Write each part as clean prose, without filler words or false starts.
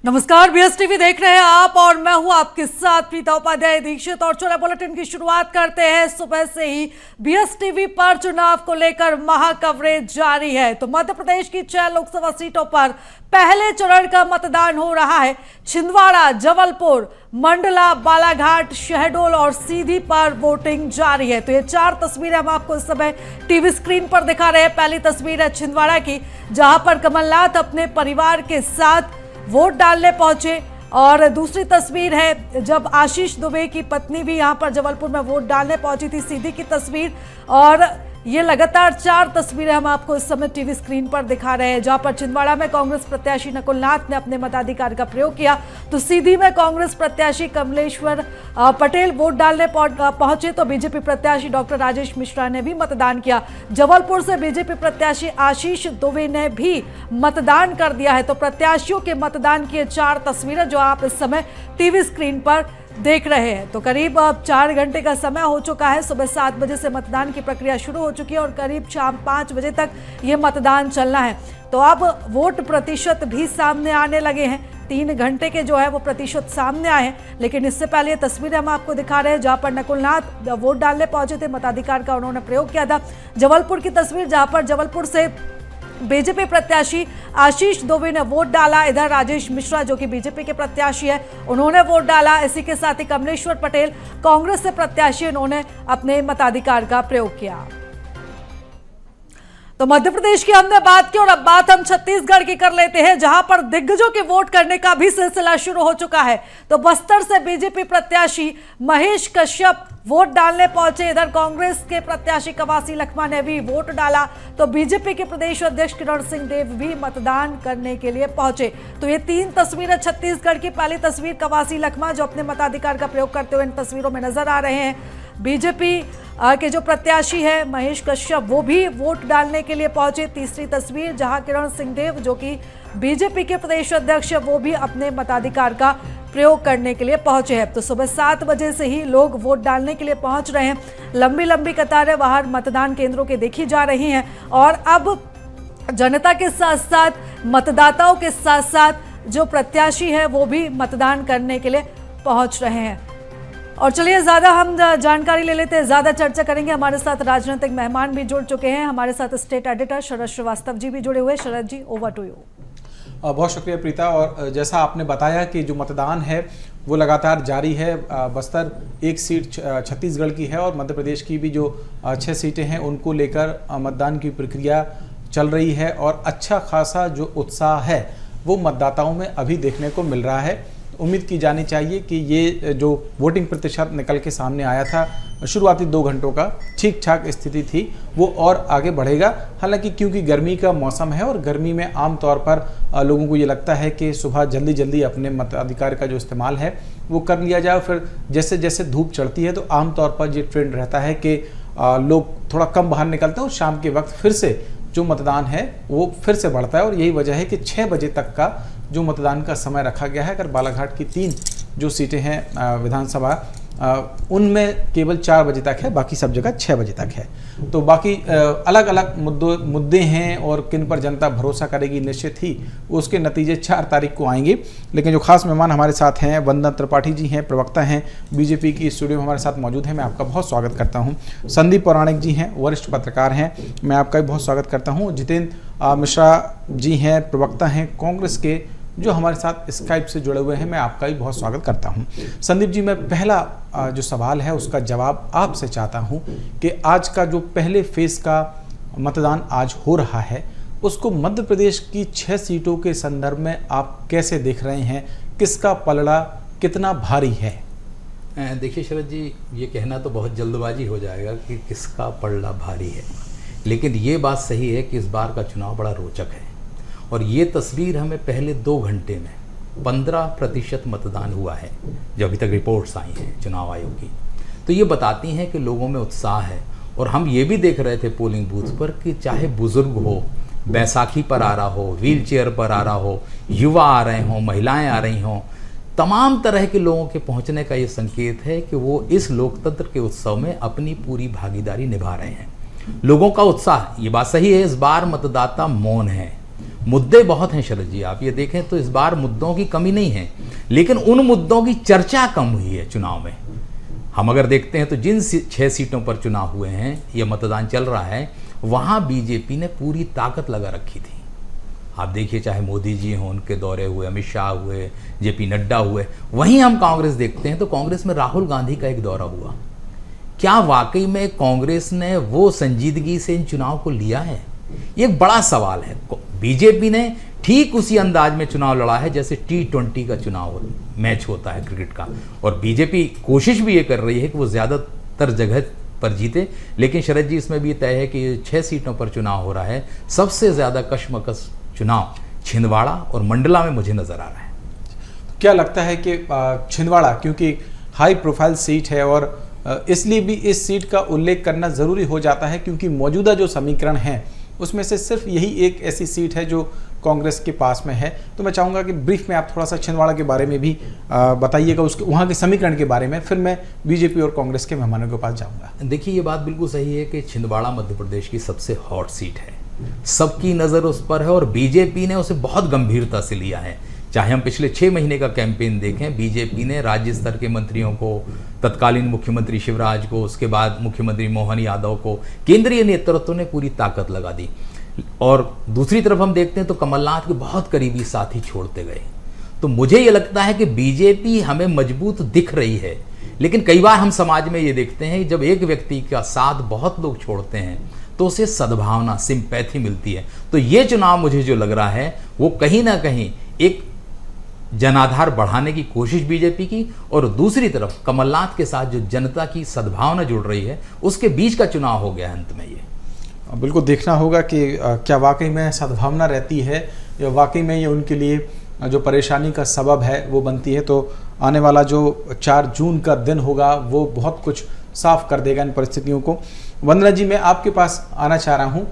नमस्कार, BS TV देख रहे हैं आप और मैं हूं आपके साथ प्रीता उपाध्याय दीक्षित। और चुनाव बुलेटिन की शुरुआत करते हैं। सुबह से ही बीएस टीवी पर चुनाव को लेकर महा कवरेज जारी है। तो मध्य प्रदेश की 6 लोकसभा सीटों पर पहले चरण का मतदान हो रहा है। छिंदवाड़ा, जबलपुर, मंडला, बालाघाट, शहडोल और सीधी पर वोटिंग जारी है। तो ये 4 तस्वीरें हम आपको इस समय टीवी स्क्रीन पर दिखा रहे हैं। पहली तस्वीर है छिंदवाड़ा की, जहां पर कमलनाथ अपने परिवार के साथ वोट डालने पहुंचे। और दूसरी तस्वीर है जब आशीष दुबे की पत्नी भी यहां पर जबलपुर में वोट डालने पहुंची थी, सीधी की तस्वीर। और ये लगातार 4 तस्वीरें हम आपको इस समय टीवी स्क्रीन पर दिखा रहे हैं, जहां पर छिंदवाड़ा में कांग्रेस प्रत्याशी नकुलनाथ ने अपने मताधिकार का प्रयोग किया, तो सीधी में कांग्रेस प्रत्याशी कमलेश्वर पटेल वोट डालने पहुंचे। तो बीजेपी प्रत्याशी डॉक्टर राजेश मिश्रा ने भी मतदान किया। जबलपुर से बीजेपी प्रत्याशी आशीष दुबे ने भी मतदान कर दिया है। तो प्रत्याशियों के मतदान की 4 तस्वीरें जो आप इस समय टीवी स्क्रीन पर देख रहे हैं। तो करीब 4 घंटे का समय हो चुका है। सुबह 7 बजे से मतदान की प्रक्रिया शुरू हो चुकी है और करीब शाम 5 बजे तक ये मतदान चलना है। तो अब वोट प्रतिशत भी सामने आने लगे हैं। 3 घंटे के जो है वो प्रतिशत सामने आए हैं। लेकिन इससे पहले ये तस्वीरें हम आपको दिखा रहे हैं जहां पर नकुलनाथ वोट डालने पहुंचे थे, मताधिकार का उन्होंने प्रयोग किया था। जबलपुर की तस्वीर, जहां पर जबलपुर से बीजेपी प्रत्याशी आशीष दुबे ने वोट डाला। इधर राजेश मिश्रा जो कि बीजेपी के प्रत्याशी है, उन्होंने वोट डाला। इसी के साथ ही कमलेश्वर पटेल कांग्रेस से प्रत्याशी, उन्होंने अपने मताधिकार का प्रयोग किया। तो मध्य प्रदेश की हमने बात की और अब बात हम छत्तीसगढ़ की कर लेते हैं, जहां पर दिग्गजों के वोट करने का भी सिलसिला शुरू हो चुका है। तो बस्तर से बीजेपी प्रत्याशी महेश कश्यप वोट डालने पहुंचे। इधर कांग्रेस के प्रत्याशी कवासी लखमा ने भी वोट डाला। तो बीजेपी के प्रदेश अध्यक्ष किरण सिंह देव भी मतदान करने के लिए पहुंचे। तो ये 3 तस्वीरें छत्तीसगढ़ की। पहली तस्वीर कवासी लखमा जो अपने मताधिकार का प्रयोग करते हुए इन तस्वीरों में नजर आ रहे हैं। बीजेपी के जो प्रत्याशी है महेश कश्यप, वो भी वोट डालने के लिए पहुंचे। तीसरी तस्वीर जहां किरण सिंह देव जो कि बीजेपी के प्रदेश अध्यक्ष है, वो भी अपने मताधिकार का प्रयोग करने के लिए पहुंचे हैं। तो सुबह 7 बजे से ही लोग वोट डालने के लिए पहुंच रहे हैं। लंबी लंबी कतारें बाहर मतदान केंद्रों के देखी जा रही हैं। और अब जनता के साथ साथ मतदाताओं के साथ साथ जो प्रत्याशी है वो भी मतदान करने के लिए पहुंच रहे हैं। और चलिए ज्यादा हम जानकारी ले लेते हैं, ज्यादा चर्चा करेंगे। हमारे साथ राजनीतिक मेहमान भी जुड़ चुके हैं। हमारे साथ स्टेट एडिटर शरद श्रीवास्तव जी भी जुड़े हुए। शरद जी, ओवर टू यू। बहुत शुक्रिया प्रीता। और जैसा आपने बताया कि जो मतदान है वो लगातार जारी है। बस्तर एक सीट छत्तीसगढ़ की है और मध्य प्रदेश की भी जो 6 सीटें हैं उनको लेकर मतदान की प्रक्रिया चल रही है। और अच्छा खासा जो उत्साह है वो मतदाताओं में अभी देखने को मिल रहा है। उम्मीद की जानी चाहिए कि ये जो वोटिंग प्रतिशत निकल के सामने आया था शुरुआती 2 घंटों का, ठीक ठाक स्थिति थी, वो और आगे बढ़ेगा। हालांकि क्योंकि गर्मी का मौसम है और गर्मी में आमतौर पर लोगों को ये लगता है कि सुबह जल्दी जल्दी अपने मताधिकार का जो इस्तेमाल है वो कर लिया जाए। फिर जैसे जैसे धूप चढ़ती है तो आमतौर पर ये ट्रेंड रहता है कि लोग थोड़ा कम बाहर निकलते हैं और शाम के वक्त फिर से जो मतदान है वो फिर से बढ़ता है। और यही वजह है कि 6 बजे तक का जो मतदान का समय रखा गया है। अगर बालाघाट की 3 जो सीटें हैं विधानसभा, उनमें केवल 4 बजे तक है, बाकी सब जगह 6 बजे तक है। तो बाकी अलग अलग मुद्दे हैं और किन पर जनता भरोसा करेगी निश्चित ही उसके नतीजे 4 तारीख को आएंगे। लेकिन जो खास मेहमान हमारे साथ हैं, वंदना त्रिपाठी जी हैं, प्रवक्ता हैं बीजेपी की, स्टूडियो में हमारे साथ मौजूद हैं। मैं आपका बहुत स्वागत करता हूं। संदीप पौराणिक जी हैं, वरिष्ठ पत्रकार हैं, मैं आपका भी बहुत स्वागत करता हूँ। जितेंद्र मिश्रा जी हैं, प्रवक्ता हैं कांग्रेस के, जो हमारे साथ स्काइप से जुड़े हुए हैं, मैं आपका भी बहुत स्वागत करता हूं। संदीप जी, मैं पहला जो सवाल है उसका जवाब आपसे चाहता हूं कि आज का जो पहले फेज का मतदान आज हो रहा है उसको मध्य प्रदेश की 6 सीटों के संदर्भ में आप कैसे देख रहे हैं? किसका पलड़ा कितना भारी है? देखिए शरद जी, ये कहना तो बहुत जल्दबाजी हो जाएगा कि किसका पलड़ा भारी है, लेकिन ये बात सही है कि इस बार का चुनाव बड़ा रोचक है। और ये तस्वीर हमें पहले 2 घंटे में 15% मतदान हुआ है, जो अभी तक रिपोर्ट्स आई हैं चुनाव आयोग की, तो ये बताती हैं कि लोगों में उत्साह है। और हम ये भी देख रहे थे पोलिंग बूथ पर कि चाहे बुजुर्ग हो, बैसाखी पर आ रहा हो, व्हील चेयर पर आ रहा हो, युवा आ रहे हों, महिलाएं आ रही हों, तमाम तरह के लोगों के पहुंचने का ये संकेत है कि वो इस लोकतंत्र के उत्सव में अपनी पूरी भागीदारी निभा रहे हैं। लोगों का उत्साह, ये बात सही है, इस बार मतदाता मौन है। मुद्दे बहुत हैं शरद जी, आप ये देखें तो इस बार मुद्दों की कमी नहीं है, लेकिन उन मुद्दों की चर्चा कम हुई है चुनाव में। हम अगर देखते हैं तो जिन 6 सीटों पर चुनाव हुए हैं, ये मतदान चल रहा है, वहाँ बीजेपी ने पूरी ताकत लगा रखी थी। आप देखिए, चाहे मोदी जी हों, उनके दौरे हुए, अमित शाह हुए, जेपी नड्डा हुए। वहीं हम कांग्रेस देखते हैं तो कांग्रेस में राहुल गांधी का एक दौरा हुआ। क्या वाकई में कांग्रेस ने वो संजीदगी से इन चुनाव को लिया है? ये एक बड़ा सवाल है। बीजेपी ने ठीक उसी अंदाज में चुनाव लड़ा है जैसे T20 का चुनाव मैच होता है क्रिकेट का, और बीजेपी कोशिश भी ये कर रही है कि वो ज़्यादातर जगह पर जीते। लेकिन शरद जी, इसमें भी तय है कि 6 सीटों पर चुनाव हो रहा है। सबसे ज़्यादा कशमकश चुनाव छिंदवाड़ा और मंडला में मुझे नज़र आ रहा है। क्या लगता है कि छिंदवाड़ा क्योंकि हाई प्रोफाइल सीट है और इसलिए भी इस सीट का उल्लेख करना ज़रूरी हो जाता है क्योंकि मौजूदा जो समीकरण हैं उसमें से सिर्फ यही एक ऐसी सीट है जो कांग्रेस के पास में है। तो मैं चाहूँगा कि ब्रीफ में आप थोड़ा सा छिंदवाड़ा के बारे में भी बताइएगा, उसके वहाँ के समीकरण के बारे में, फिर मैं बीजेपी और कांग्रेस के मेहमानों के पास जाऊँगा। देखिए, ये बात बिल्कुल सही है कि छिंदवाड़ा मध्य प्रदेश की सबसे हॉट सीट है, सबकी नज़र उस पर है और बीजेपी ने उसे बहुत गंभीरता से लिया है। चाहे हम पिछले 6 महीने का कैंपेन देखें, बीजेपी ने राज्य स्तर के मंत्रियों को, तत्कालीन मुख्यमंत्री शिवराज को, उसके बाद मुख्यमंत्री मोहन यादव को, केंद्रीय नेतृत्व ने पूरी ताकत लगा दी। और दूसरी तरफ हम देखते हैं तो कमलनाथ के बहुत करीबी साथी छोड़ते गए। तो मुझे ये लगता है कि बीजेपी हमें मजबूत दिख रही है, लेकिन कई बार हम समाज में ये देखते हैं जब एक व्यक्ति का साथ बहुत लोग छोड़ते हैं तो उसे सद्भावना, सिंपैथी मिलती है। तो ये चुनाव मुझे जो लग रहा है वो कहीं ना कहीं एक जनाधार बढ़ाने की कोशिश बीजेपी की, और दूसरी तरफ कमलनाथ के साथ जो जनता की सद्भावना जुड़ रही है उसके बीच का चुनाव हो गया अंत में। ये बिल्कुल देखना होगा कि क्या वाकई में सद्भावना रहती है या वाकई में ये उनके लिए जो परेशानी का सबब है वो बनती है। तो आने वाला जो 4 जून का दिन होगा वो बहुत कुछ साफ कर देगा इन परिस्थितियों को। वंदना जी, मैं आपके पास आना चाह रहा हूँ।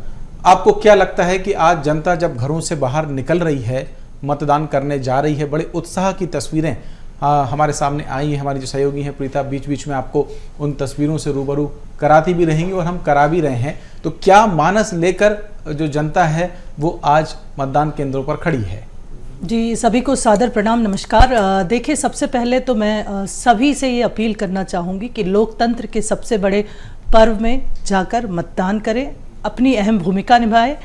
आपको क्या लगता है कि आज जनता जब घरों से बाहर निकल रही है, मतदान करने जा रही है, बड़े उत्साह की तस्वीरें हमारे सामने आई हैं। हमारी जो सहयोगी हैं प्रीता बीच बीच में आपको उन तस्वीरों से रूबरू कराती भी रहेंगी और हम करा भी रहे हैं। तो क्या मानस लेकर जो जनता है वो आज मतदान केंद्रों पर खड़ी है? जी, सभी को सादर प्रणाम, नमस्कार। देखिए, सबसे पहले तो मैं सभी से ये अपील करना चाहूँगी कि लोकतंत्र के सबसे बड़े पर्व में जाकर मतदान करें, अपनी अहम भूमिका निभाएं,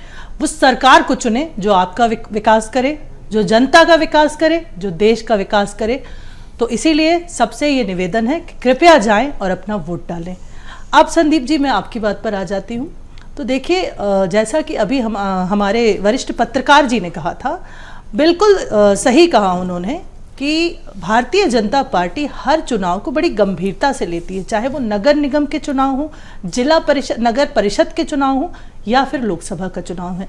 उस सरकार को चुनें जो आपका विकास करे, जो जनता का विकास करे, जो देश का विकास करे। तो इसीलिए सबसे ये निवेदन है कि कृपया जाएं और अपना वोट डालें। अब संदीप जी, मैं आपकी बात पर आ जाती हूँ। तो देखिए, जैसा कि अभी हमारे वरिष्ठ पत्रकार जी ने कहा था, बिल्कुल सही कहा उन्होंने कि भारतीय जनता पार्टी हर चुनाव को बड़ी गंभीरता से लेती है, चाहे वो नगर निगम के चुनाव हो, जिला परिषद, नगर परिषद के चुनाव हो या फिर लोकसभा का चुनाव है।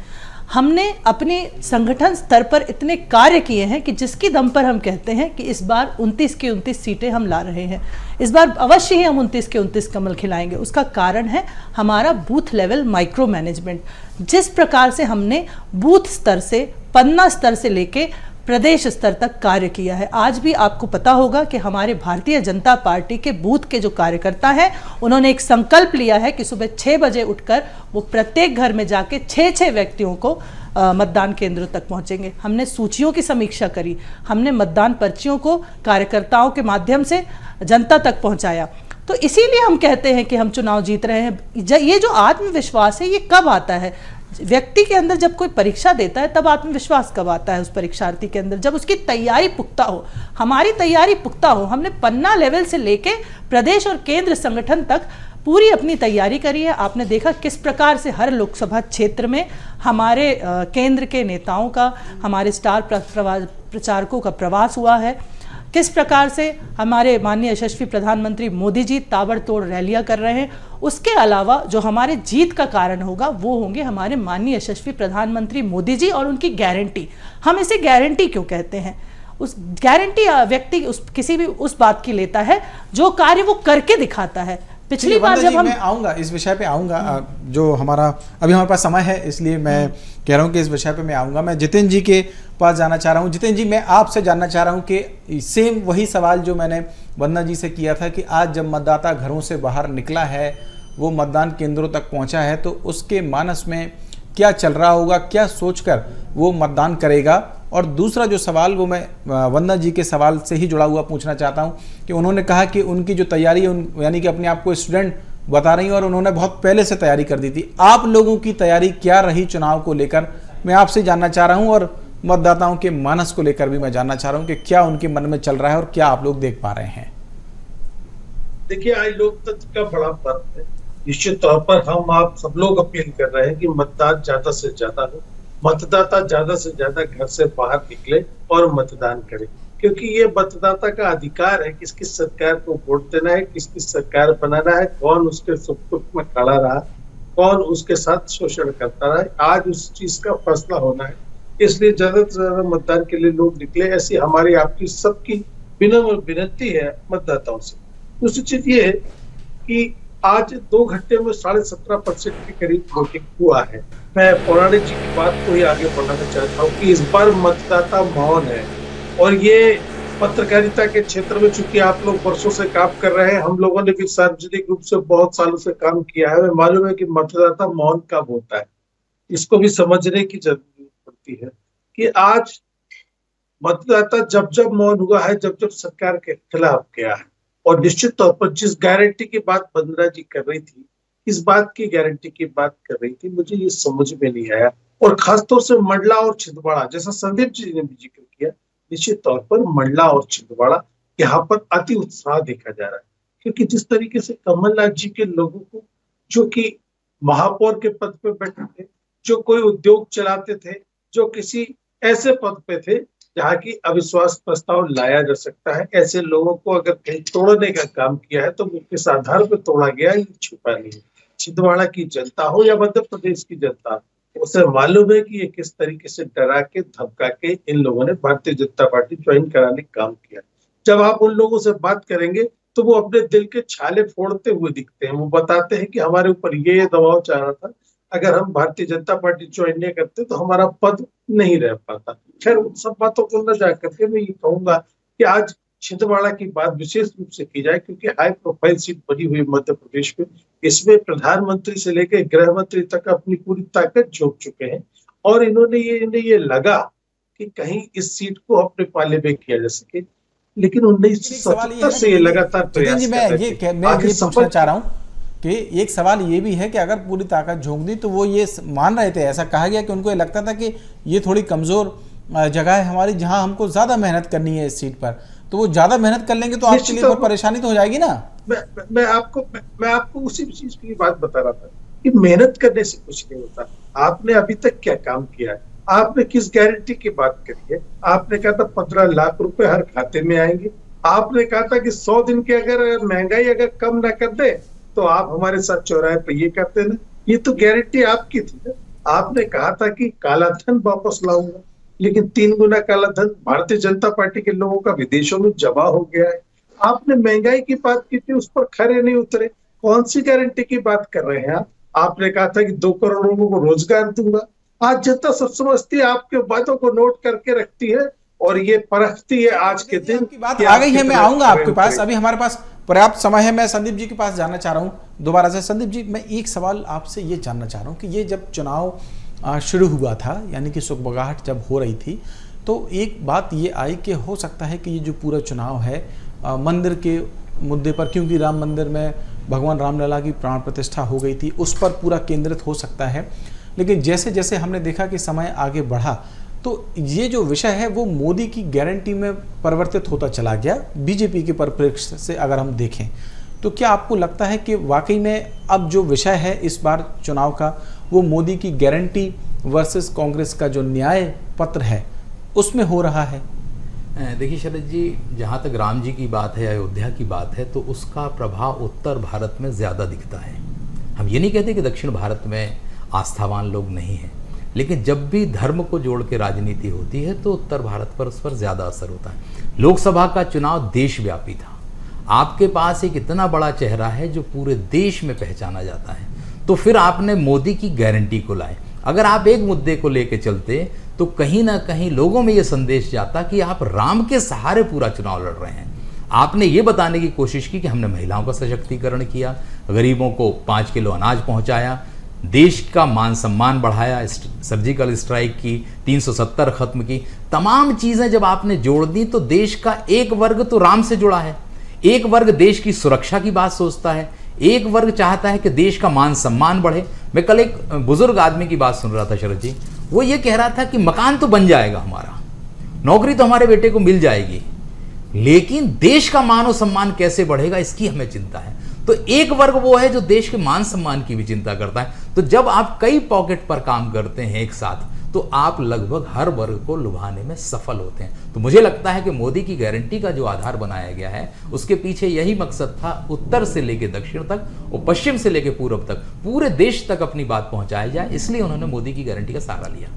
हमने अपने संगठन स्तर पर इतने कार्य किए हैं कि जिसकी दम पर हम कहते हैं कि इस बार 29 की 29 सीटें हम ला रहे हैं। इस बार अवश्य ही हम 29 के 29 कमल खिलाएंगे। उसका कारण है हमारा बूथ लेवल माइक्रो मैनेजमेंट। जिस प्रकार से हमने बूथ स्तर से, पन्ना स्तर से लेके प्रदेश स्तर तक कार्य किया है। आज भी आपको पता होगा कि हमारे भारतीय जनता पार्टी के बूथ के जो कार्यकर्ता हैं, उन्होंने एक संकल्प लिया है कि सुबह 6 बजे उठकर वो प्रत्येक घर में जाके 6 व्यक्तियों को मतदान केंद्रों तक पहुंचेंगे। हमने सूचियों की समीक्षा करी, हमने मतदान पर्चियों को कार्यकर्ताओं के माध्यम से जनता तक पहुंचाया। तो इसीलिए हम कहते हैं कि हम चुनाव जीत रहे हैं। ये जो आत्मविश्वास है, ये कब आता है? व्यक्ति के अंदर जब कोई परीक्षा देता है तब आत्मविश्वास कब आता है उस परीक्षार्थी के अंदर? जब उसकी तैयारी पुख्ता हो। हमारी तैयारी पुख्ता हो। हमने पन्ना लेवल से लेके प्रदेश और केंद्र संगठन तक पूरी अपनी तैयारी करी है। आपने देखा किस प्रकार से हर लोकसभा क्षेत्र में हमारे केंद्र के नेताओं का, हमारे स्टार प्रचारकों का प्रवास हुआ है। किस प्रकार से हमारे माननीय यशस्वी प्रधानमंत्री मोदी जी ताबड़तोड़ रैलियां कर रहे हैं। उसके अलावा जो हमारे जीत का कारण होगा वो होंगे हमारे माननीय यशस्वी प्रधानमंत्री मोदी जी और उनकी गारंटी। हम इसे गारंटी क्यों कहते हैं? उस गारंटी व्यक्ति किसी भी उस बात की लेता है जो कार्य वो करके दिखाता है। पिछली बार जब हम, मैं आऊँगा इस विषय पे आऊँगा, जो हमारा अभी हमारे पास समय है इसलिए मैं कह रहा हूँ कि इस विषय पे मैं आऊँगा। मैं जितेंद्र जी के पास जाना चाह रहा हूँ। जितेंद्र जी, मैं आपसे जानना चाह रहा हूँ कि सेम वही सवाल जो मैंने वंदना जी से किया था कि आज जब मतदाता घरों से बाहर निकला है, वो मतदान केंद्रों तक पहुँचा है, तो उसके मानस में क्या चल रहा होगा, क्या सोचकर वो मतदान करेगा। और दूसरा जो सवाल वो मैं वंदना जी के सवाल से ही जुड़ा हुआ पूछना चाहता हूँ कि उन्होंने कहा कि उनकी जो तैयारी है, यानी कि अपने आप को स्टूडेंट बता रही हैं और उन्होंने बहुत पहले से तैयारी कर दी थी। आप लोगों की तैयारी क्या रही चुनाव को लेकर, मैं आपसे जानना चाह रहा हूं, और मतदाताओं के मानस को लेकर भी मैं जानना चाह रहा हूं कि क्या उनके मन में चल रहा है और क्या आप लोग देख पा रहे हैं। देखिए, आज लोकतंत्र का बड़ा पर्व है। निश्चित तौर पर हम आप सब लोग अपील कर रहे हैं कि मतदान ज्यादा से ज्यादा हो, मतदाता ज्यादा से ज्यादा घर से बाहर निकले और मतदान करें, क्योंकि ये मतदाता का अधिकार है किस किस सरकार को वोट देना है, किस किस सरकार बनाना है, कौन उसके सुख दुख में खड़ा रहा, कौन उसके साथ शोषण करता रहा। आज उस चीज का फैसला होना है, इसलिए ज्यादा से ज्यादा मतदान के लिए लोग निकले, ऐसी हमारी आपकी सबकी विनम्र विनती है मतदाताओं से। दूसरी चीज ये है कि आज 2 घंटे में 17.5% के करीब वोटिंग हुआ है। मैं पौराणिक जी की बात को ही आगे बढ़ाना चाहता हूँ कि इस बार मतदाता मौन है, और ये पत्रकारिता के क्षेत्र में चूंकि आप लोग वर्षों से काम कर रहे हैं, हम लोगों ने भी सार्वजनिक रूप से बहुत सालों से काम किया है, हमें मालूम है कि मतदाता मौन कब होता है। इसको भी समझने की जरूरत पड़ती है कि आज मतदाता जब जब मौन हुआ है, जब जब सरकार के खिलाफ गया है। और निश्चित तौर पर जिस गारंटी की बात वंदना जी कर रही थी, इस बात की गारंटी की बात कर रही थी, मुझे ये समझ में नहीं आया। और खासतौर से मंडला और छिंदवाड़ा, जैसा संदीप जी ने भी जिक्र किया, निश्चित तौर पर मंडला और छिंदवाड़ा यहाँ पर अति उत्साह देखा जा रहा है, क्योंकि जिस तरीके से कमलनाथ जी के लोगों को, जो कि महापौर के पद पे बैठे थे, जो कोई उद्योग चलाते थे, जो किसी ऐसे पद पे थे जहाँ की अविश्वास प्रस्ताव लाया जा सकता है, ऐसे लोगों को अगर कहीं तोड़ने का काम किया है तो वो किस आधार पर तोड़ा गया ये छुपा नहीं है। छिंदवाड़ा की जनता हो या मध्य प्रदेश की जनता, उसे मालूम है कि ये किस तरीके से डरा के धमका के इन लोगों ने भारतीय जनता पार्टी ज्वाइन कराने का काम किया। जब आप उन लोगों से बात करेंगे तो वो अपने दिल के छाले फोड़ते हुए दिखते हैं। वो बताते हैं कि हमारे ऊपर ये दबाव चाह रहा था, अगर हम भारतीय जनता पार्टी ज्वाइन नहीं करते तो हमारा पद नहीं रह पाता। खैर, उन सब बातों को न जा करके मैं ये कहूंगा कि आज छिंदवाड़ा की बात विशेष रूप से की जाए, क्योंकि हाई प्रोफाइल सीट बनी हुई मध्य प्रदेश में, इसमें प्रधानमंत्री से लेकर गृह मंत्री तक अपनी पूरी ताकत झोंक चुके हैं, और इन्हें ये लगा कि कहीं इस सीट को अपने पाले में किया जा सके। लेकिन 1977 से ये लगातार प्रयास मैं ये पूछना चाह रहा हूँ कि एक सवाल ये भी है कि अगर पूरी ताकत झोंक दी तो वो ये मान रहे थे, ऐसा कहा गया कि उनको ये लगता था कि ये थोड़ी कमजोर जगह है हमारी, जहां हमको ज्यादा मेहनत करनी है इस सीट पर, तो वो ज्यादा मेहनत कर लेंगे तो आपके लिए बहुत परेशानी तो हो जाएगी ना। मैं आपको उसी चीज की बात बता रहा था कि मेहनत करने से कुछ नहीं होता। आपने अभी तक क्या काम किया है, आपने किस गारंटी की बात करी है। आपने कहा था 15 लाख रुपए हर खाते में आएंगे, आपने कहा था कि 100 दिन के अगर महंगाई अगर कम ना कर दे तो आप हमारे साथ चौराहे पे ये करते ना, ये तो गारंटी आपकी थी ना। आपने कहा था कि काला धन वापस लाऊंगा, लेकिन 3 गुना काला धन भारतीय जनता पार्टी के लोगों का विदेशों में जमा हो गया है। आपने महंगाई की बात की थी, उस पर खरे नहीं उतरे। कौन सी गारंटी की बात कर रहे हैं आप? आपने कहा था कि 2 करोड़ लोगों को रोजगार दूंगा। आज जनता सब समझती है, आपके बातों को नोट करके रखती है और ये परखती है आज के दिन। की बात आ गई है, मैं आऊंगा आपके पास, अभी हमारे पास पर्याप्त समय है। मैं संदीप जी के पास जाना चाह रहा हूँ दोबारा से। संदीप जी, मैं एक सवाल आपसे ये जानना चाह रहा हूँ कि ये जब चुनाव शुरू हुआ था, यानी कि सुगबुगाहट जब हो रही थी, तो एक बात ये आई कि हो सकता है कि ये जो पूरा चुनाव है मंदिर के मुद्दे पर, क्योंकि राम मंदिर में भगवान रामलला की प्राण प्रतिष्ठा हो गई थी, उस पर पूरा केंद्रित हो सकता है। लेकिन जैसे जैसे हमने देखा कि समय आगे बढ़ा तो ये जो विषय है वो मोदी की गारंटी में परिवर्तित होता चला गया। बीजेपी के परिप्रेक्ष्य से अगर हम देखें तो क्या आपको लगता है कि वाकई में अब जो विषय है इस बार चुनाव का वो मोदी की गारंटी वर्सेस कांग्रेस का जो न्याय पत्र है उसमें हो रहा है? देखिए शरद जी, जहाँ तक राम जी की बात है, अयोध्या की बात है, तो उसका प्रभाव उत्तर भारत में ज़्यादा दिखता है। हम ये नहीं कहते कि दक्षिण भारत में आस्थावान लोग नहीं हैं, लेकिन जब भी धर्म को जोड़ के राजनीति होती है तो उत्तर भारत पर उस पर ज़्यादा असर होता है। लोकसभा का चुनाव देशव्यापी था, आपके पास एक इतना बड़ा चेहरा है जो पूरे देश में पहचाना जाता है, तो फिर आपने मोदी की गारंटी को लाए। अगर आप एक मुद्दे को लेकर चलते तो कहीं ना कहीं लोगों में ये संदेश जाता कि आप राम के सहारे पूरा चुनाव लड़ रहे हैं। आपने ये बताने की कोशिश की कि हमने महिलाओं का सशक्तिकरण किया, गरीबों को 5 किलो अनाज पहुंचाया, देश का मान सम्मान बढ़ाया, सर्जिकल स्ट्राइक की, 370 खत्म की, तमाम चीज़ें जब आपने जोड़ दी तो देश का एक वर्ग तो राम से जुड़ा है, एक वर्ग देश की सुरक्षा की बात सोचता है, एक वर्ग चाहता है कि देश का मान सम्मान बढ़े। मैं कल एक बुजुर्ग आदमी की बात सुन रहा था शरद जी, वो ये कह रहा था कि मकान तो बन जाएगा हमारा, नौकरी तो हमारे बेटे को मिल जाएगी, लेकिन देश का मान और सम्मान कैसे बढ़ेगा इसकी हमें चिंता है। तो एक वर्ग वो है जो देश के मान सम्मान की भी चिंता करता है। तो जब आप कई पॉकेट पर काम करते हैं एक साथ, तो आप लगभग हर वर्ग को लुभाने में सफल होते हैं। तो मुझे लगता है कि मोदी की गारंटी का जो आधार बनाया गया है, उसके पीछे यही मकसद था, उत्तर से लेकर दक्षिण तक और पश्चिम से लेकर पूर्व तक पूरे देश तक अपनी बात पहुंचाई जाए, इसलिए उन्होंने मोदी की गारंटी का सहारा लिया।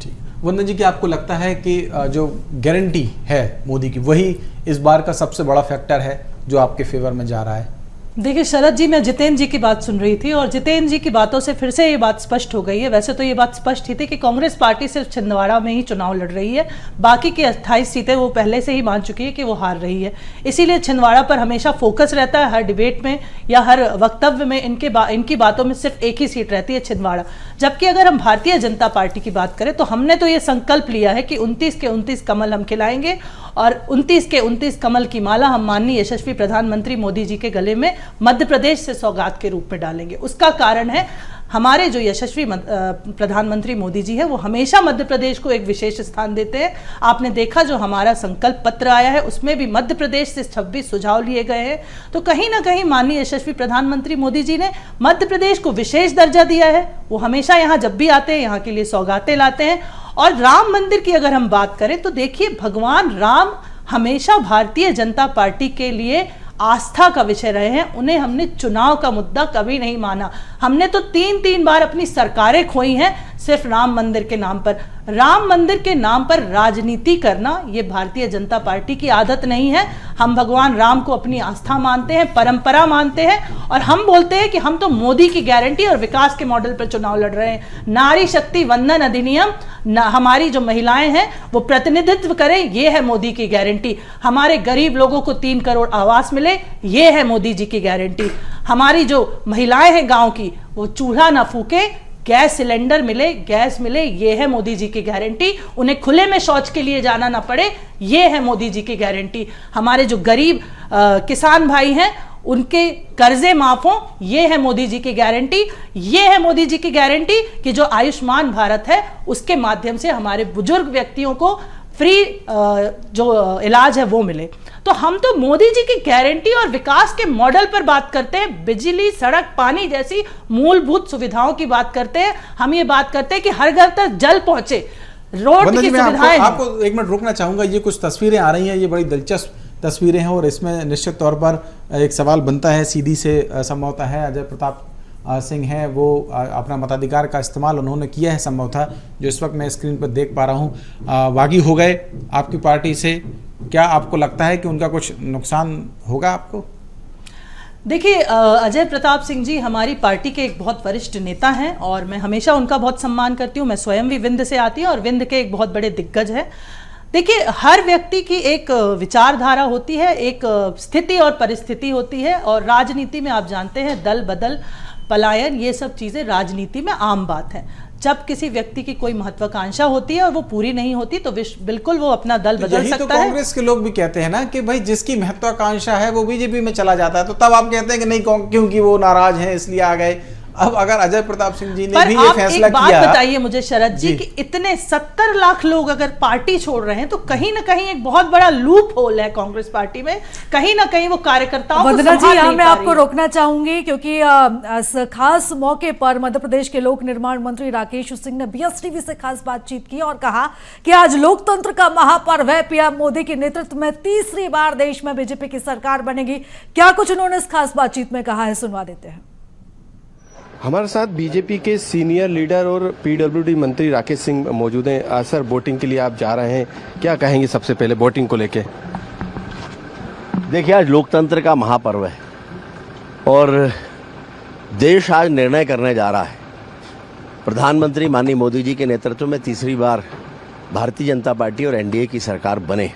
वंदन जी, क्या आपको लगता है कि जो गारंटी है मोदी की, वही इस बार का सबसे बड़ा फैक्टर है जो आपके फेवर में जा रहा है? देखिए शरद जी, मैं जितेंद्र जी की बात सुन रही थी और जितेंद्र जी की बातों से फिर से ये बात स्पष्ट हो गई है। वैसे तो ये बात स्पष्ट ही थी कि कांग्रेस पार्टी सिर्फ छिंदवाड़ा में ही चुनाव लड़ रही है, बाकी की 28 सीटें वो पहले से ही मान चुकी है कि वो हार रही है। इसीलिए छिंदवाड़ा पर हमेशा फोकस रहता है, हर डिबेट में या हर वक्तव्य में इनकी बातों में सिर्फ एक ही सीट रहती है, छिंदवाड़ा। जबकि अगर हम भारतीय जनता पार्टी की बात करें तो हमने तो ये संकल्प लिया है कि 29 के 29 कमल हम खिलाएंगे और 29 के 29 कमल की माला हम माननीय यशस्वी प्रधानमंत्री मोदी जी के गले में मध्य प्रदेश से सौगात के रूप में डालेंगे। उसका कारण है हमारे जो यशस्वी प्रधानमंत्री मोदी जी है वो हमेशा मध्य प्रदेश को एक विशेष स्थान देते हैं। आपने देखा जो हमारा संकल्प पत्र आया है उसमें भी मध्य प्रदेश से 26 सुझाव लिए गए हैं। तो कहीं ना कहीं माननीय यशस्वी प्रधानमंत्री मोदी जी ने मध्य प्रदेश को विशेष दर्जा दिया है। वो हमेशा यहाँ जब भी आते हैं यहाँ के लिए सौगातें लाते हैं। और राम मंदिर की अगर हम बात करें तो देखिए, भगवान राम हमेशा भारतीय जनता पार्टी के लिए आस्था का विषय रहे हैं। उन्हें हमने चुनाव का मुद्दा कभी नहीं माना। हमने तो 3-3 बार अपनी सरकारें खोई हैं सिर्फ राम मंदिर के नाम पर। राम मंदिर के नाम पर राजनीति करना ये भारतीय जनता पार्टी की आदत नहीं है। हम भगवान राम को अपनी आस्था मानते हैं, परंपरा मानते हैं और हम बोलते हैं कि हम तो मोदी की गारंटी और विकास के मॉडल पर चुनाव लड़ रहे हैं। नारी शक्ति वंदन अधिनियम, हमारी जो महिलाएं हैं वो प्रतिनिधित्व करें, ये है मोदी की गारंटी। हमारे गरीब लोगों को 3 करोड़ आवास मिले, ये है मोदी जी की गारंटी। हमारी जो महिलाएं हैं गांव की, वो चूल्हा ना फूके, गैस सिलेंडर मिले, गैस मिले, ये है मोदी जी की गारंटी। उन्हें खुले में शौच के लिए जाना ना पड़े, ये है मोदी जी की गारंटी। हमारे जो गरीब किसान भाई हैं उनके कर्जे माफ हो, ये है मोदी जी की गारंटी। ये है मोदी जी की गारंटी कि जो आयुष्मान भारत है उसके माध्यम से हमारे बुजुर्ग व्यक्तियों को फ्री जो इलाज है वो मिले। तो हम तो मोदी जी की गारंटी और विकास के मॉडल पर बात करते हैं। बिजली, सड़क, पानी जैसी मूलभूत सुविधाओं की बात करते हैं। हम ये बात करते हैं कि हर घर तक जल पहुंचे, रोड की सुविधाएं। आपको एक मिनट रोकना चाहूंगा। ये कुछ तस्वीरें आ रही हैं, ये बड़ी दिलचस्प तस्वीरें हैं और इसमें निश्चित तौर पर एक सवाल बनता है सीधी से संभवतः है अजय प्रताप सिंह हैं, वो अपना मताधिकार का इस्तेमाल उन्होंने किया है संभवतः, जो इस वक्त मैं स्क्रीन पर देख पा रहा हूँ। बागी हो गए आपकी पार्टी से, क्या आपको लगता है कि उनका कुछ नुकसान होगा आपको? देखिए, अजय प्रताप सिंह जी हमारी पार्टी के एक बहुत वरिष्ठ नेता हैं और मैं हमेशा उनका बहुत सम्मान करती हूँ। मैं स्वयं भी विंध्य से आती हूँ और विंध्य के एक बहुत बड़े दिग्गज हैं। देखिए, हर व्यक्ति की एक विचारधारा होती है, एक स्थिति और परिस्थिति होती है और राजनीति में आप जानते हैं दल बदल, पलायन, ये सब चीज़ें राजनीति में आम बात है। जब किसी व्यक्ति की कोई महत्वाकांक्षा होती है और वो पूरी नहीं होती तो बिल्कुल वो अपना दल बदल सकता है। तो कांग्रेस के लोग भी कहते हैं ना कि भाई जिसकी महत्वाकांक्षा है वो बीजेपी में चला जाता है, तो तब आप कहते हैं कि नहीं क्योंकि वो नाराज हैं इसलिए आ गए। अब अगर अजय प्रताप सिंह जी ने भी ये फैसला किया, बात बताइए मुझे शरद जी कि इतने 70 लाख लोग अगर पार्टी छोड़ रहे हैं तो कहीं ना कहीं एक बहुत बड़ा लूप होल है कांग्रेस पार्टी में। कहीं ना कहीं वो कार्यकर्ताओं को वंदना जी, यहाँ मैं आपको रोकना चाहूंगी क्योंकि इस खास मौके पर मध्य प्रदेश के लोक निर्माण मंत्री राकेश सिंह ने बीएसटीवी से खास बातचीत की और कहा कि आज लोकतंत्र का महापर्व है। पीएम मोदी के नेतृत्व में तीसरी बार देश में बीजेपी की सरकार बनेगी। क्या कुछ उन्होंने इस खास बातचीत में कहा है, सुनवा देते हैं। हमारे साथ बीजेपी के सीनियर लीडर और पीडब्ल्यूडी मंत्री राकेश सिंह मौजूद हैं। सर, वोटिंग के लिए आप जा रहे हैं, क्या कहेंगे सबसे पहले वोटिंग को लेके? देखिए, आज लोकतंत्र का महापर्व है और देश आज निर्णय करने जा रहा है। प्रधानमंत्री माननीय मोदी जी के नेतृत्व में तीसरी बार भारतीय जनता पार्टी और एनडीए की सरकार बने।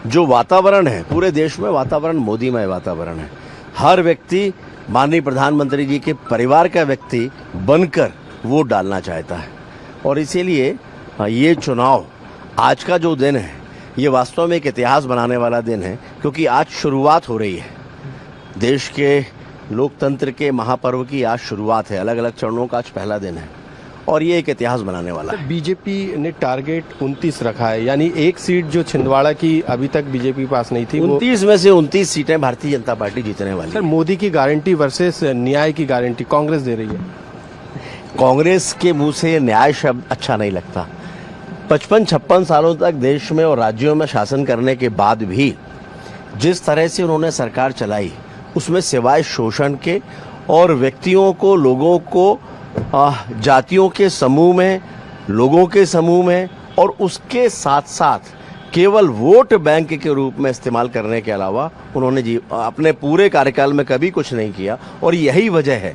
जो वातावरण है पूरे देश में, वातावरण मोदीमय वातावरण है। हर व्यक्ति माननीय प्रधानमंत्री जी के परिवार का व्यक्ति बनकर वोट डालना चाहता है। और इसीलिए ये चुनाव, आज का जो दिन है, ये वास्तव में एक इतिहास बनाने वाला दिन है, क्योंकि आज शुरुआत हो रही है देश के लोकतंत्र के महापर्व की। आज शुरुआत है, अलग अलग चरणों का आज पहला दिन है और ये एक इतिहास बनाने वाला है। बीजेपी ने टारगेट 29 रखा है, यानी एक सीट जो छिंदवाड़ा की अभी तक बीजेपी के पास नहीं थी, 29 में से 29 सीटें भारतीय जनता पार्टी जीतने वाली सर है। मोदी की गारंटी वर्सेस न्याय की गारंटी कांग्रेस दे रही है। कांग्रेस के मुंह से ये न्याय शब्द अच्छा नहीं लगता। 55-56 सालों तक देश में और राज्यों में शासन करने के बाद भी जिस तरह से उन्होंने सरकार चलाई, उसमें सिवाय शोषण के और व्यक्तियों को, लोगों को जातियों के समूह में, लोगों के समूह में और उसके साथ साथ केवल वोट बैंक के रूप में इस्तेमाल करने के अलावा उन्होंने अपने पूरे कार्यकाल में कभी कुछ नहीं किया। और यही वजह है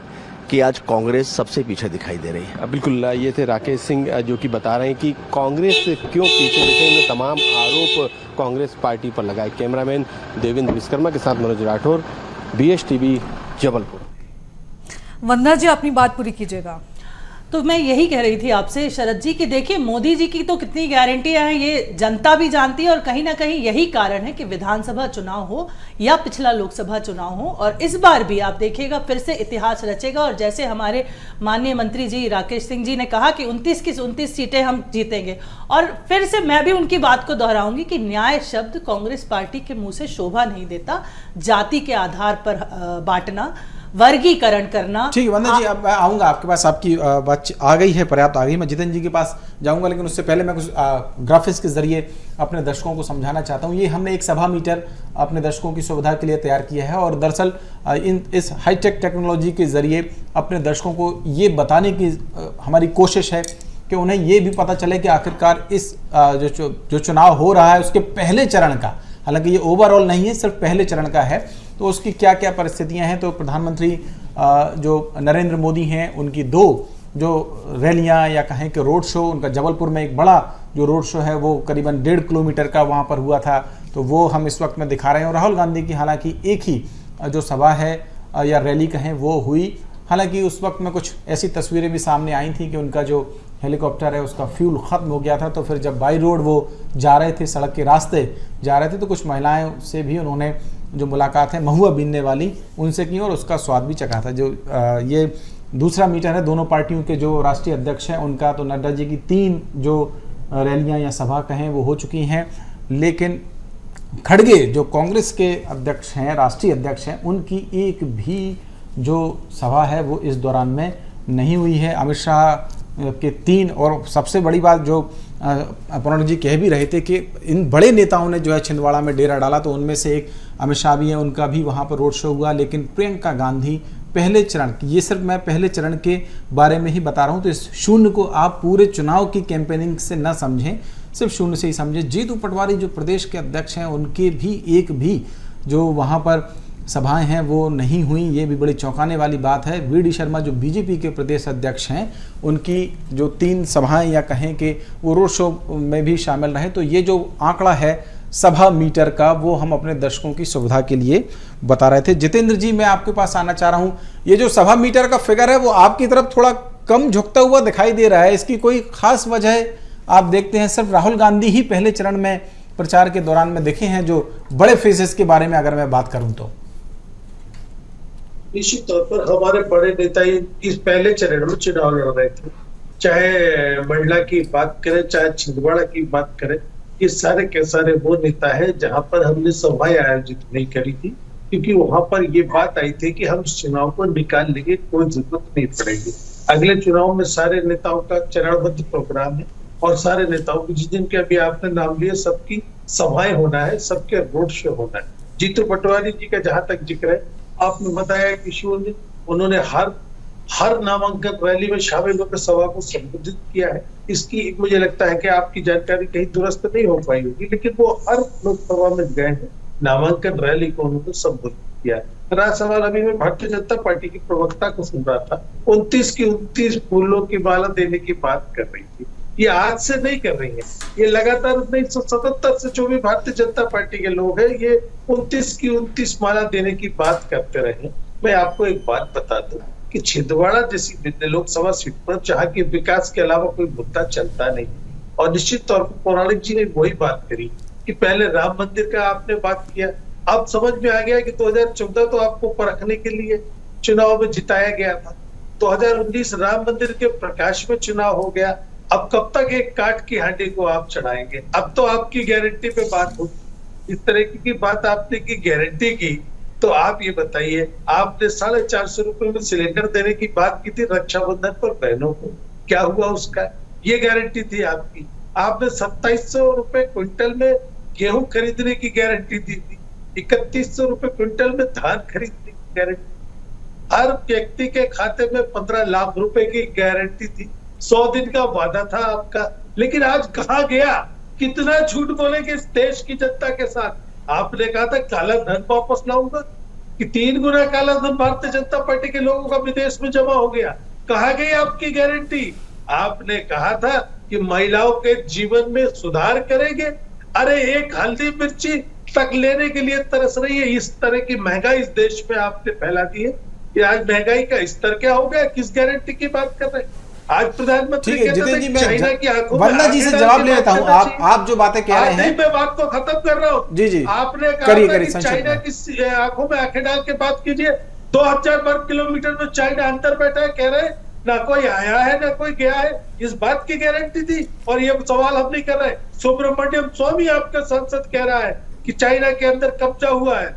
कि आज कांग्रेस सबसे पीछे दिखाई दे रही है। बिल्कुल, ये थे राकेश सिंह जो कि बता रहे हैं कि कांग्रेस क्यों पीछे दिखे, तमाम आरोप कांग्रेस पार्टी पर लगाए। कैमरामैन देवेंद्र विश्वकर्मा के साथ मनोज राठौर, BSTV जबलपुर। वंदना जी, अपनी बात पूरी कीजिएगा। तो मैं यही कह रही थी आपसे शरद जी कि देखिए मोदी जी की तो कितनी गारंटियां हैं, ये जनता भी जानती है और कहीं ना कहीं यही कारण है कि विधानसभा चुनाव हो या पिछला लोकसभा चुनाव हो, और इस बार भी आप देखिएगा फिर से इतिहास रचेगा। और जैसे हमारे माननीय मंत्री जी राकेश सिंह जी ने कहा कि 29 की 29 सीटें हम जीतेंगे, और फिर से मैं भी उनकी बात को दोहराऊंगी कि न्याय शब्द कांग्रेस पार्टी के मुंह से शोभा नहीं देता। जाति के आधार पर बांटना, वर्गीकरण करना। ठीक है वंदना जी, अब मैं आऊँगा आपके पास, आपकी बात आ गई है, पर्याप्त आ गई। मैं जितेंद्र जी के पास जाऊँगा, लेकिन उससे पहले मैं कुछ ग्राफिक्स के जरिए अपने दर्शकों को समझाना चाहता हूँ। ये हमने एक सभा मीटर अपने दर्शकों की सुविधा के लिए तैयार किया है और दरअसल इस हाईटेक टेक्नोलॉजी के जरिए अपने दर्शकों को ये बताने की हमारी कोशिश है कि उन्हें ये भी पता चले कि आखिरकार इस जो चुनाव हो रहा है उसके पहले चरण का, हालांकि ये ओवरऑल नहीं है, सिर्फ पहले चरण का है, तो उसकी क्या क्या परिस्थितियां हैं। तो प्रधानमंत्री जो नरेंद्र मोदी हैं, उनकी 2 जो रैलियां या कहें कि रोड शो, उनका जबलपुर में एक बड़ा जो रोड शो है वो करीबन 1.5 किलोमीटर का वहां पर हुआ था, तो वो हम इस वक्त में दिखा रहे हैं। और राहुल गांधी की हालांकि एक ही जो सभा है या रैली कहें वो हुई, हालांकि उस वक्त में कुछ ऐसी तस्वीरें भी सामने आई थी कि उनका जो हेलीकॉप्टर है उसका फ्यूल ख़त्म हो गया था, तो फिर जब बाई रोड वो जा रहे थे, सड़क के रास्ते जा रहे थे, तो कुछ महिलाएं से भी उन्होंने जो मुलाकात है महुआ बीनने वाली उनसे की और उसका स्वाद भी चखा था। जो ये दूसरा मीटर है दोनों पार्टियों के जो राष्ट्रीय अध्यक्ष हैं उनका, तो नड्डा जी की 3 जो रैलियां या सभा कहें वो हो चुकी हैं, लेकिन खड़गे जो कांग्रेस के अध्यक्ष हैं, राष्ट्रीय अध्यक्ष हैं, उनकी एक भी जो सभा है वो इस दौरान में नहीं हुई है। अमित शाह के 3, और सबसे बड़ी बात जो प्रणव जी कह भी रहे थे कि इन बड़े नेताओं ने जो है छिंदवाड़ा में डेरा डाला, तो उनमें से एक अमित शाह भी हैं, उनका भी वहाँ पर रोड शो हुआ। लेकिन प्रियंका गांधी पहले चरण, ये सिर्फ मैं पहले चरण के बारे में ही बता रहा हूँ, तो इस शून्य को आप पूरे चुनाव की कैंपेनिंग से न समझें, सिर्फ शून्य से ही समझें। जीतू पटवारी जो प्रदेश के अध्यक्ष हैं, उनके भी एक भी जो वहाँ पर सभाएं हैं वो नहीं हुई, ये भी बड़ी चौंकाने वाली बात है। वी डी शर्मा जो बीजेपी के प्रदेश अध्यक्ष हैं, उनकी जो 3 सभाएं या कहें कि वो रोड शो में भी शामिल रहे, तो ये जो आंकड़ा है सभा मीटर का वो हम अपने दर्शकों की सुविधा के लिए बता रहे थे। जितेंद्र जी, मैं आपके पास आना चाह रहा हूँ, ये जो सभा मीटर का फिगर है वो आपकी तरफ थोड़ा कम झुकता हुआ दिखाई दे रहा है, इसकी कोई खास वजह आप देखते हैं? सिर्फ राहुल गांधी ही पहले चरण में प्रचार के दौरान में दिखे हैं, जो बड़े फेजेस के बारे में अगर मैं बात करूं तो निश्चित तौर पर हमारे बड़े नेता इस पहले चरण में चुनाव लड़ रहे थे, चाहे मंडला की बात करें, चाहे छिंदवाड़ा की बात करें, ये सारे के सारे वो नेता है जहां पर हमने सभाएं आयोजित नहीं करी थी, क्योंकि वहां पर ये बात आई थी कि हम इस चुनाव को निकाल लेंगे, कोई जरूरत नहीं पड़ेगी। अगले चुनाव में सारे नेताओं का चरणबद्ध प्रोग्राम है और सारे नेताओं की जिस दिन के अभी आपने नाम लिए सबकी सभाएं होना है, सबके रोड शो होना है। जीतू पटवारी जी का जहां तक जिक्र है, आपने बताया कि उन्होंने हर नामांकन रैली में शामिल होकर सभा को संबोधित किया है। इसकी मुझे लगता है कि आपकी जानकारी कहीं दुरुस्त नहीं हो पाई होगी, लेकिन वो हर लोकसभा में गए हैं, नामांकन रैली को उन्होंने संबोधित किया है। राज्यसभा अभी मैं भारतीय जनता पार्टी की प्रवक्ता को सुन रहा था, 29 की 29 फूलों की माला देने की बात कर रही थी। ये आज से नहीं कर रही है, ये लगातार 1977 से जो भी भारतीय जनता पार्टी के लोग हैं, ये 29 की 29 माला देने की बात करते रहे। मैं आपको एक बात बता दूं कि छिंदवाड़ा जैसी लोकसभा सीट पर जहाँ के विकास के अलावा कोई मुद्दा चलता नहीं, और निश्चित तौर पर पौराणिक जी ने वही बात करी कि पहले राम मंदिर का आपने बात किया, अब समझ में आ गया कि 2014 तो आपको परखने के लिए चुनाव में जिताया गया था, 2019 राम मंदिर के प्रकाश में चुनाव हो गया, अब कब तक एक काट की हांडी को आप चढ़ाएंगे? अब तो आपकी गारंटी पे बात होगी। इस तरह की बात आपने की गारंटी की, तो आप ये बताइए, आपने 450 रुपए में सिलेंडर देने की बात की थी रक्षाबंधन पर बहनों को, क्या हुआ उसका? ये गारंटी थी आपकी। आपने 2700 रुपए क्विंटल में गेहूं खरीदने की गारंटी दी थी, 3100 रुपए क्विंटल में धान खरीदने की गारंटी, हर व्यक्ति के खाते में 15 लाख रुपए की गारंटी थी, 100 दिन का वादा था आपका। लेकिन आज कहां गया? कितना झूठ बोलेंगे इस देश की जनता के साथ? आपने कहा था काला धन वापस लाऊंगा, कि 3 गुना काला धन भारतीय जनता पार्टी के लोगों का विदेश में जमा हो गया। कहां गई आपकी गारंटी? आपने कहा था कि महिलाओं के जीवन में सुधार करेंगे। अरे एक हल्दी मिर्ची तक लेने के लिए तरस रही है। इस तरह की महंगाई इस देश में आपने फैला दी है कि आज महंगाई का स्तर क्या हो गया? किस गारंटी की बात कर रहे हैं? आज प्रधानमंत्री जितेंद्र जी, चाइना की आंखों में वंदना जी से जवाब ले लेता हूँ। आप जो बातें कह रहे हैं, मैं बात को खत्म कर रहा हूँ। जी आपने कहा था कि चाइना की आंखों में आंखें डाल के बात कीजिए। 2000 वर्ग किलोमीटर में चाइना अंदर बैठा है, कह रहे ना कोई आया है ना कोई गया है, इस बात की गारंटी थी। और ये सवाल हम नहीं कर रहे, सुब्रमण्यम स्वामी आपका सांसद कह रहा है कि चाइना के अंदर कब्जा हुआ है।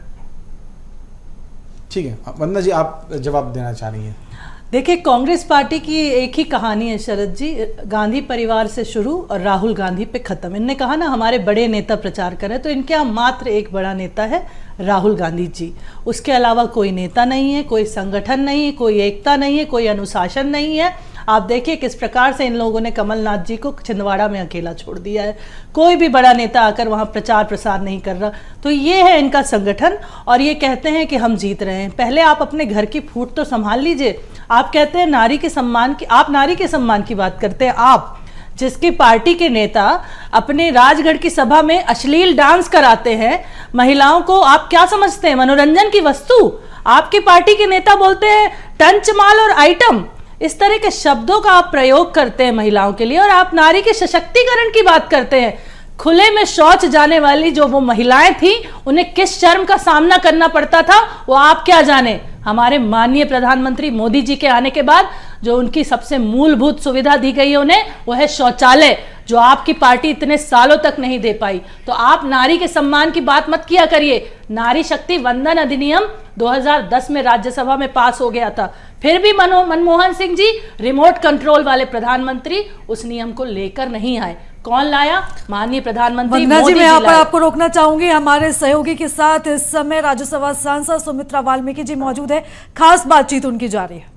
ठीक है, वंदना जी आप जवाब देना चाह रही हैं। देखिए, कांग्रेस पार्टी की एक ही कहानी है शरद जी, गांधी परिवार से शुरू और राहुल गांधी पे खत्म। इनने कहा ना हमारे बड़े नेता प्रचार करें, तो इनके यहाँ मात्र एक बड़ा नेता है, राहुल गांधी जी। उसके अलावा कोई नेता नहीं है, कोई संगठन नहीं है, कोई एकता नहीं है, कोई अनुशासन नहीं है। आप देखिए किस प्रकार से इन लोगों ने कमलनाथ जी को छिंदवाड़ा में अकेला छोड़ दिया है। कोई भी बड़ा नेता आकर वहाँ प्रचार प्रसार नहीं कर रहा। तो ये है इनका संगठन, और ये कहते हैं कि हम जीत रहे हैं। पहले आप अपने घर की फूट तो संभाल लीजिए। आप कहते हैं नारी के सम्मान की, आप नारी के सम्मान की बात करते हैं। आप जिसकी पार्टी के नेता अपने राजगढ़ की सभा में अश्लील डांस कराते हैं, महिलाओं को आप क्या समझते हैं? मनोरंजन की वस्तु। आपकी पार्टी के नेता बोलते हैं टंच माल और आइटम। इस तरह के शब्दों का आप प्रयोग करते हैं महिलाओं के लिए, और आप नारी के सशक्तिकरण की बात करते हैं। खुले में शौच जाने वाली जो वो महिलाएं थी, उन्हें किस शर्म का सामना करना पड़ता था वो आप क्या जाने। हमारे माननीय प्रधानमंत्री मोदी जी के आने के बाद जो उनकी सबसे मूलभूत सुविधा दी गई है उन्हें, वो है शौचालय, जो आपकी पार्टी इतने सालों तक नहीं दे पाई। तो आप नारी के सम्मान की बात मत किया करिए। नारी शक्ति वंदन अधिनियम 2010 में राज्यसभा में पास हो गया था, फिर भी मनमोहन सिंह जी रिमोट कंट्रोल वाले प्रधानमंत्री उस नियम को लेकर नहीं आए। कौन लाया? माननीय प्रधानमंत्री वंदना जी, मोदी मैं जी यहाँ पर लाए। आपको रोकना चाहूंगी। हमारे सहयोगी के साथ इस समय राज्यसभा सांसद सुमित्रा वाल्मीकि जी मौजूद है, खास बातचीत उनकी जारी है।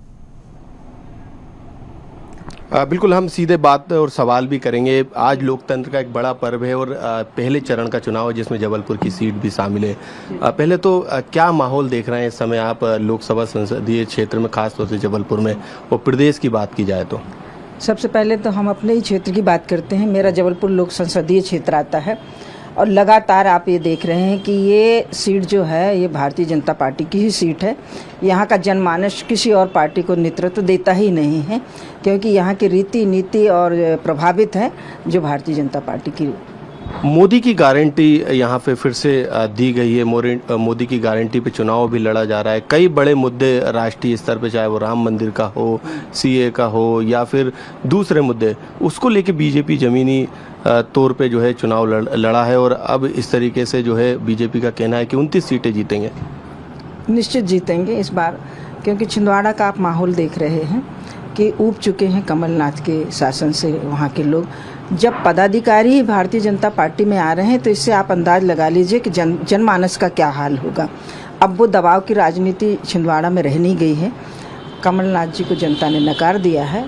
बिल्कुल, हम सीधे बात और सवाल भी करेंगे। आज लोकतंत्र का एक बड़ा पर्व है और पहले चरण का चुनाव है जिसमें जबलपुर की सीट भी शामिल है। पहले तो क्या माहौल देख रहे हैं इस समय आप लोकसभा संसदीय क्षेत्र में, खासतौर से जबलपुर में, और प्रदेश की बात की जाए तो? सबसे पहले तो हम अपने ही क्षेत्र की बात करते हैं। मेरा जबलपुर लोक संसदीय क्षेत्र आता है, और लगातार आप ये देख रहे हैं कि ये सीट जो है ये भारतीय जनता पार्टी की ही सीट है। यहाँ का जनमानस किसी और पार्टी को नेतृत्व देता ही नहीं है, क्योंकि यहाँ की रीति नीति और प्रभावित है जो भारतीय जनता पार्टी की। मोदी की गारंटी यहाँ पे फिर से दी गई है। मोदी की गारंटी पे चुनाव भी लड़ा जा रहा है। कई बड़े मुद्दे राष्ट्रीय स्तर पे, चाहे वो राम मंदिर का हो, सीए का हो, या फिर दूसरे मुद्दे, उसको लेके बीजेपी जमीनी तौर पे जो है चुनाव लड़ा है। और अब इस तरीके से जो है बीजेपी का कहना है कि 29 सीटें जीतेंगे। निश्चित जीतेंगे इस बार, क्योंकि छिंदवाड़ा का आप माहौल देख रहे हैं कि ऊब चुके हैं कमलनाथ के शासन से वहाँ के लोग। जब पदाधिकारी ही भारतीय जनता पार्टी में आ रहे हैं तो इससे आप अंदाज लगा लीजिए कि जनमानस का क्या हाल होगा। अब वो दबाव की राजनीति छिंदवाड़ा में रह नहीं गई है। कमलनाथ जी को जनता ने नकार दिया है,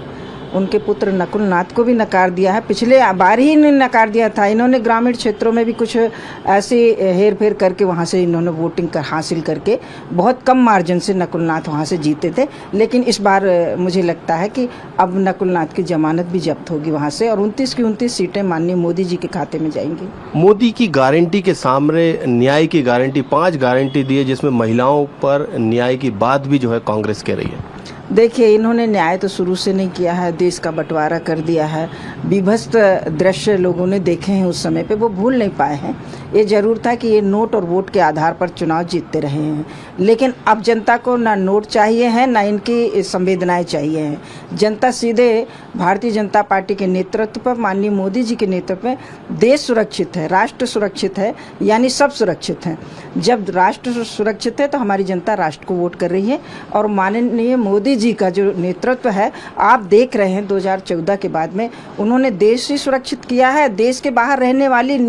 उनके पुत्र नकुल नाथ को भी नकार दिया है। पिछले बार ही इन्होंने नकार दिया था। इन्होंने ग्रामीण क्षेत्रों में भी कुछ ऐसे हेर फेर करके वहाँ से इन्होंने वोटिंग हासिल करके बहुत कम मार्जिन से नकुल नाथ वहाँ से जीते थे। लेकिन इस बार मुझे लगता है कि अब नकुल नाथ की जमानत भी जब्त होगी वहाँ से, और 29 की 29 सीटें माननीय मोदी जी के खाते में जाएंगी। मोदी की गारंटी के सामने न्याय की गारंटी, 5 गारंटी दी है, जिसमें महिलाओं पर न्याय की बात भी जो है कांग्रेस कह रही है। देखिए, इन्होंने न्याय तो शुरू से नहीं किया है, देश का बंटवारा कर दिया है, विभत्स दृश्य लोगों ने देखे हैं उस समय पे, वो भूल नहीं पाए हैं। ये जरूर था कि ये नोट और वोट के आधार पर चुनाव जीतते रहे हैं, लेकिन अब जनता को ना नोट चाहिए है ना इनकी संवेदनाएं चाहिए हैं। जनता सीधे भारतीय जनता पार्टी के नेतृत्व पर, माननीय मोदी जी के नेतृत्व में देश सुरक्षित है, राष्ट्र सुरक्षित है, यानी सब सुरक्षित हैं। जब राष्ट्र सुरक्षित है तो हमारी जनता राष्ट्र को वोट कर रही है। और माननीय मोदी जी का जो नेतृत्व है, आप देख रहे हैं 2014 के बाद में उन्होंने देश ही सुरक्षित किया है, देश के बाहर रहने वाली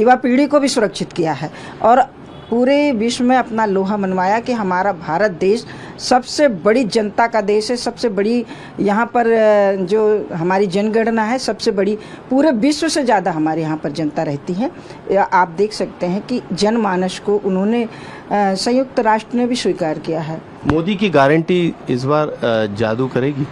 युवा पीढ़ी को भी सुरक्षित किया है और पूरे विश्व में अपना लोहा मनवाया कि हमारा भारत देश सबसे बड़ी जनता का देश है, सबसे बड़ी यहाँ पर जो हमारी जनगणना है सबसे बड़ी, पूरे विश्व से ज़्यादा हमारे यहाँ पर जनता रहती है। आप देख सकते हैं कि जनमानस को उन्होंने संयुक्त राष्ट्र ने भी स्वीकार किया है। मोदी की गारंटी इस बार जादू करेगी?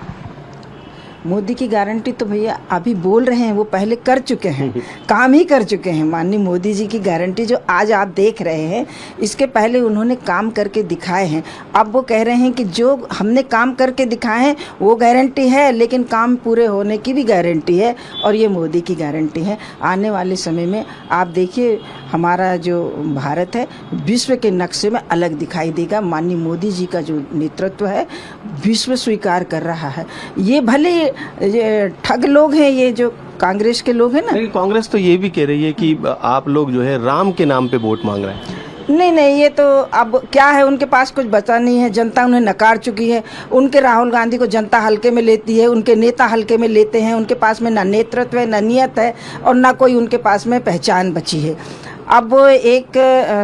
मोदी की गारंटी तो भैया अभी बोल रहे हैं, वो पहले कर चुके हैं, काम ही कर चुके हैं। माननीय मोदी जी की गारंटी जो आज आप देख रहे हैं, इसके पहले उन्होंने काम करके दिखाए हैं। अब वो कह रहे हैं कि जो हमने काम करके दिखाए हैं वो गारंटी है, लेकिन काम पूरे होने की भी गारंटी है और ये मोदी की गारंटी है। आने वाले समय में आप देखिए, हमारा जो भारत है विश्व के नक्शे में अलग दिखाई देगा। माननीय मोदी जी का जो नेतृत्व है विश्व स्वीकार कर रहा है। ये भले ये ठग लोग हैं, ये जो कांग्रेस के लोग हैं ना, लेकिन कांग्रेस तो ये भी कह रही है कि आप लोग जो है राम के नाम पे वोट मांग रहे हैं। नहीं, ये तो अब क्या है, उनके पास कुछ बचा नहीं है, जनता उन्हें नकार चुकी है। उनके राहुल गांधी को जनता हल्के में लेती है, उनके नेता हल्के में लेते हैं, उनके पास में ना नेतृत्व है, ना नियत है और ना कोई उनके पास में पहचान बची है। अब वो एक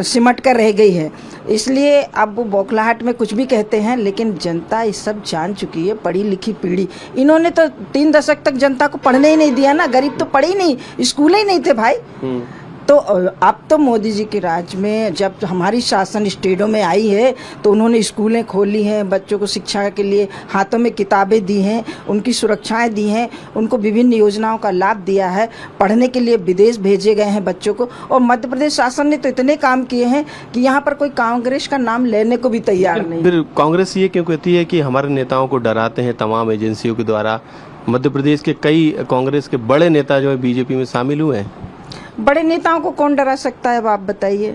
सिमट कर रह गई है, इसलिए अब वो बौखलाहट में कुछ भी कहते हैं, लेकिन जनता ये सब जान चुकी है। पढ़ी लिखी पीढ़ी, इन्होंने तो 3 दशक तक जनता को पढ़ने ही नहीं दिया ना, गरीब तो पढ़े ही नहीं, स्कूल ही नहीं थे भाई। तो अब तो मोदी जी के राज में जब हमारी शासन स्टेटों में आई है तो उन्होंने स्कूलें खोली हैं, बच्चों को शिक्षा के लिए हाथों में किताबें दी हैं, उनकी सुरक्षाएं दी हैं, उनको विभिन्न योजनाओं का लाभ दिया है, पढ़ने के लिए विदेश भेजे गए हैं बच्चों को। और मध्य प्रदेश शासन ने तो इतने काम किए हैं कि यहाँ पर कोई कांग्रेस का नाम लेने को भी तैयार नहीं। फिर कांग्रेस ये क्यों कहती है कि हमारे नेताओं को डराते हैं तमाम एजेंसियों के द्वारा? मध्य प्रदेश के कई कांग्रेस के बड़े नेता जो है बीजेपी में शामिल हुए हैं। बड़े नेताओं को कौन डरा सकता है, अब आप बताइए।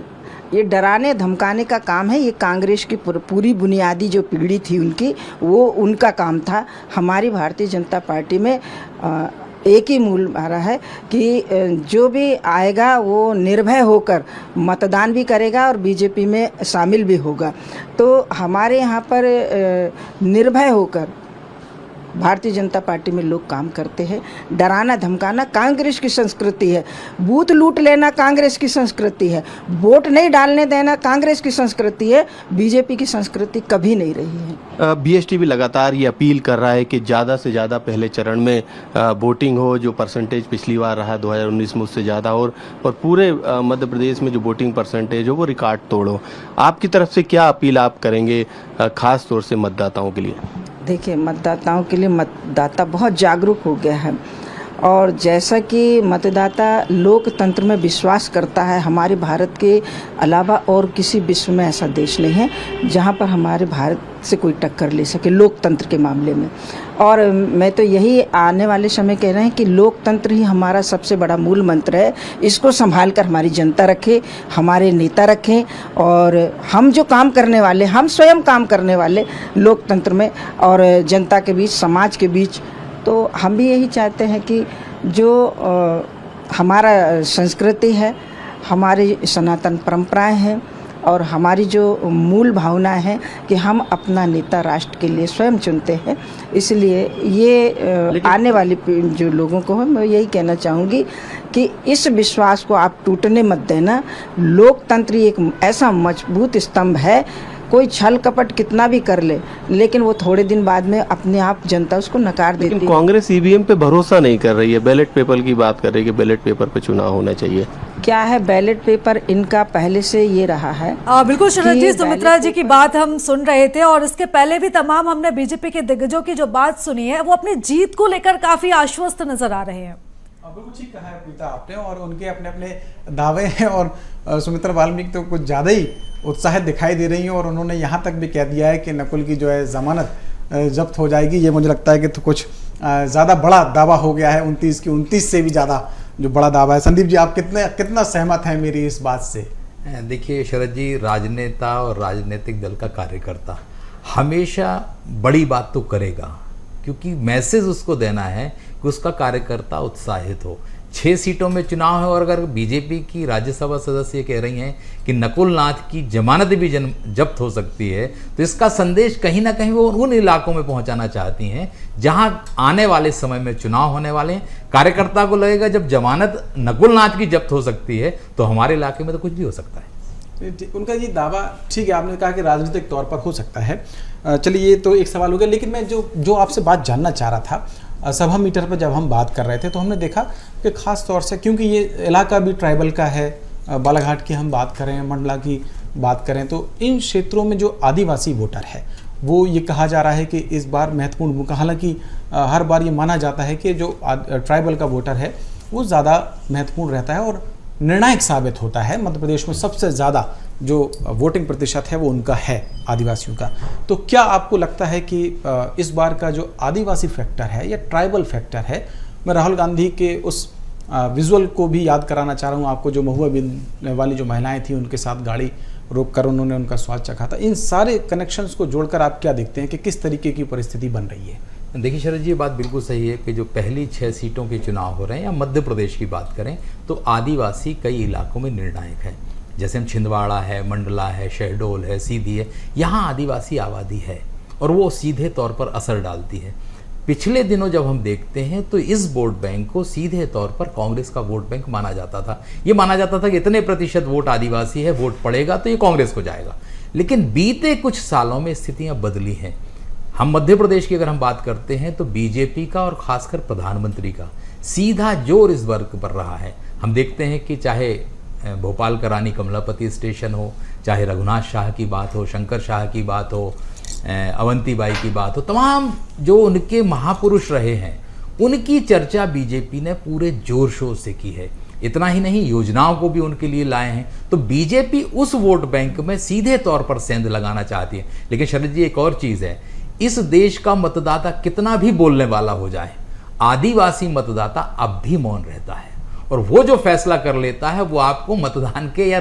ये डराने धमकाने का काम है, ये कांग्रेस की पूरी बुनियादी जो पीढ़ी थी उनकी, वो उनका काम था। हमारी भारतीय जनता पार्टी में एक ही मूल हमारा है कि जो भी आएगा वो निर्भय होकर मतदान भी करेगा और बीजेपी में शामिल भी होगा। तो हमारे यहाँ पर निर्भय होकर भारतीय जनता पार्टी में लोग काम करते हैं। डराना धमकाना कांग्रेस की संस्कृति है, बूथ लूट लेना कांग्रेस की संस्कृति है, वोट नहीं डालने देना कांग्रेस की संस्कृति है, बीजेपी की संस्कृति कभी नहीं रही है। बीएसटीवी लगातार ये अपील कर रहा है कि ज़्यादा से ज़्यादा पहले चरण में वोटिंग हो, जो परसेंटेज पिछली बार रहा 2019 में उससे ज़्यादा और पूरे मध्य प्रदेश में जो वोटिंग परसेंटेज हो वो रिकॉर्ड तोड़ो। आपकी तरफ से क्या अपील आप करेंगे खास तौर से मतदाताओं के लिए? देखिए, मतदाताओं के लिए मतदाता बहुत जागरूक हो गया है और जैसा कि मतदाता लोकतंत्र में विश्वास करता है, हमारे भारत के अलावा और किसी विश्व में ऐसा देश नहीं है जहां पर हमारे भारत से कोई टक्कर ले सके लोकतंत्र के मामले में। और मैं तो यही आने वाले समय कह रहे हैं कि लोकतंत्र ही हमारा सबसे बड़ा मूल मंत्र है। इसको संभाल कर हमारी जनता रखे, हमारे नेता रखें और हम जो काम करने वाले, हम स्वयं काम करने वाले लोकतंत्र में और जनता के बीच, समाज के बीच, तो हम भी यही चाहते हैं कि जो हमारा संस्कृति है, हमारी सनातन परंपराएं हैं और हमारी जो मूल भावना है कि हम अपना नेता राष्ट्र के लिए स्वयं चुनते हैं, इसलिए ये आने वाले जो लोगों को मैं यही कहना चाहूँगी कि इस विश्वास को आप टूटने मत देना। लोकतंत्र एक ऐसा मजबूत स्तंभ है, कोई छल कपट कितना भी कर ले, लेकिन वो थोड़े दिन बाद में अपने आप जनता उसको नकार देती है। कांग्रेस ईवीएम पे भरोसा नहीं कर रही है, बैलेट पेपर की बात कर रही है कि बैलेट पेपर पे चुनाव होना चाहिए। क्या है, बैलेट पेपर इनका पहले से ये रहा है। बिल्कुल शरद जी, सुमित्रा जी की बात हम सुन रहे थे और इसके पहले भी तमाम हमने बीजेपी के दिग्गजों की जो बात सुनी है, वो अपनी जीत को लेकर काफी आश्वस्त नजर आ रहे हैं। बिल्कुल ठीक कहा है प्रीता आपने, और उनके अपने अपने दावे हैं और सुमित्रा वाल्मीकि तो कुछ ज़्यादा ही उत्साहित दिखाई दे रही हैं और उन्होंने यहाँ तक भी कह दिया है कि नकुल की जो है जमानत जब्त हो जाएगी, ये मुझे लगता है कि तो कुछ ज़्यादा बड़ा दावा हो गया है। 29 से भी ज़्यादा जो बड़ा दावा है। संदीप जी, आप कितना सहमत हैं मेरी इस बात से? देखिए शरद जी, राजनेता और राजनीतिक दल का कार्यकर्ता हमेशा बड़ी बात तो करेगा, क्योंकि मैसेज उसको देना है कि उसका कार्यकर्ता उत्साहित हो। 6 सीटों में चुनाव है और अगर बीजेपी की राज्यसभा सदस्य ये कह रही हैं कि नकुल नाथ की जमानत भी जब्त हो सकती है, तो इसका संदेश कहीं ना कहीं वो उन इलाकों में पहुंचाना चाहती हैं जहां आने वाले समय में चुनाव होने वाले हैं। कार्यकर्ता को लगेगा जब जमानत नकुल नाथ की जब्त हो सकती है तो हमारे इलाके में तो कुछ भी हो सकता है। उनका ये दावा ठीक है, आपने कहा कि राजनीतिक तौर पर हो सकता है। चलिए, ये तो एक सवाल हो गया, लेकिन मैं जो आपसे बात जानना चाह रहा था, सभा मीटर पर जब हम बात कर रहे थे तो हमने देखा कि ख़ास तौर से, क्योंकि ये इलाका भी ट्राइबल का है, बालाघाट की हम बात करें, मंडला की बात करें, तो इन क्षेत्रों में जो आदिवासी वोटर है वो ये कहा जा रहा है कि इस बार महत्वपूर्ण भूमिका, हालांकि हर बार ये माना जाता है कि जो ट्राइबल का वोटर है वो ज़्यादा महत्वपूर्ण रहता है और निर्णायक साबित होता है। मध्य प्रदेश में सबसे ज़्यादा जो वोटिंग प्रतिशत है वो उनका है, आदिवासियों का। तो क्या आपको लगता है कि इस बार का जो आदिवासी फैक्टर है या ट्राइबल फैक्टर है, मैं राहुल गांधी के उस विजुअल को भी याद कराना चाह रहा हूँ आपको, जो महुआ बिन वाली जो महिलाएं थी उनके साथ गाड़ी रोक कर उन्होंने उनका स्वाद चखा था, इन सारे कनेक्शंस को जोड़कर आप क्या देखते हैं कि किस तरीके की परिस्थिति बन रही है? देखिए शरद जी, ये बात बिल्कुल सही है कि जो पहली 6 सीटों के चुनाव हो रहे हैं या मध्य प्रदेश की बात करें तो आदिवासी कई इलाकों में निर्णायक है। जैसे हम छिंदवाड़ा है, मंडला है, शहडोल है, सीधी है, यहाँ आदिवासी आबादी है और वो सीधे तौर पर असर डालती है। पिछले दिनों जब हम देखते हैं तो इस वोट बैंक को सीधे तौर पर कांग्रेस का वोट बैंक माना जाता था। ये माना जाता था कि इतने प्रतिशत वोट आदिवासी है, वोट पड़ेगा तो ये कांग्रेस को जाएगा। लेकिन बीते कुछ सालों में स्थितियां बदली हैं। हम मध्य प्रदेश की अगर हम बात करते हैं तो बीजेपी का और खासकर प्रधानमंत्री का सीधा जोर इस वर्ग पर रहा है। हम देखते हैं कि चाहे भोपाल का रानी कमलापति स्टेशन हो, चाहे रघुनाथ शाह की बात हो, शंकर शाह की बात हो, अवंतीबाई की बात हो, तमाम जो उनके महापुरुष रहे हैं उनकी चर्चा बीजेपी ने पूरे जोर शोर से की है। इतना ही नहीं, योजनाओं को भी उनके लिए लाए हैं। तो बीजेपी उस वोट बैंक में सीधे तौर पर सेंध लगाना चाहती है। लेकिन शरद जी, एक और चीज़ है, इस देश का मतदाता कितना भी बोलने वाला हो जाए, आदिवासी मतदाता अब भी मौन रहता है और वो जो फैसला कर लेता है वो आपको मतदान के या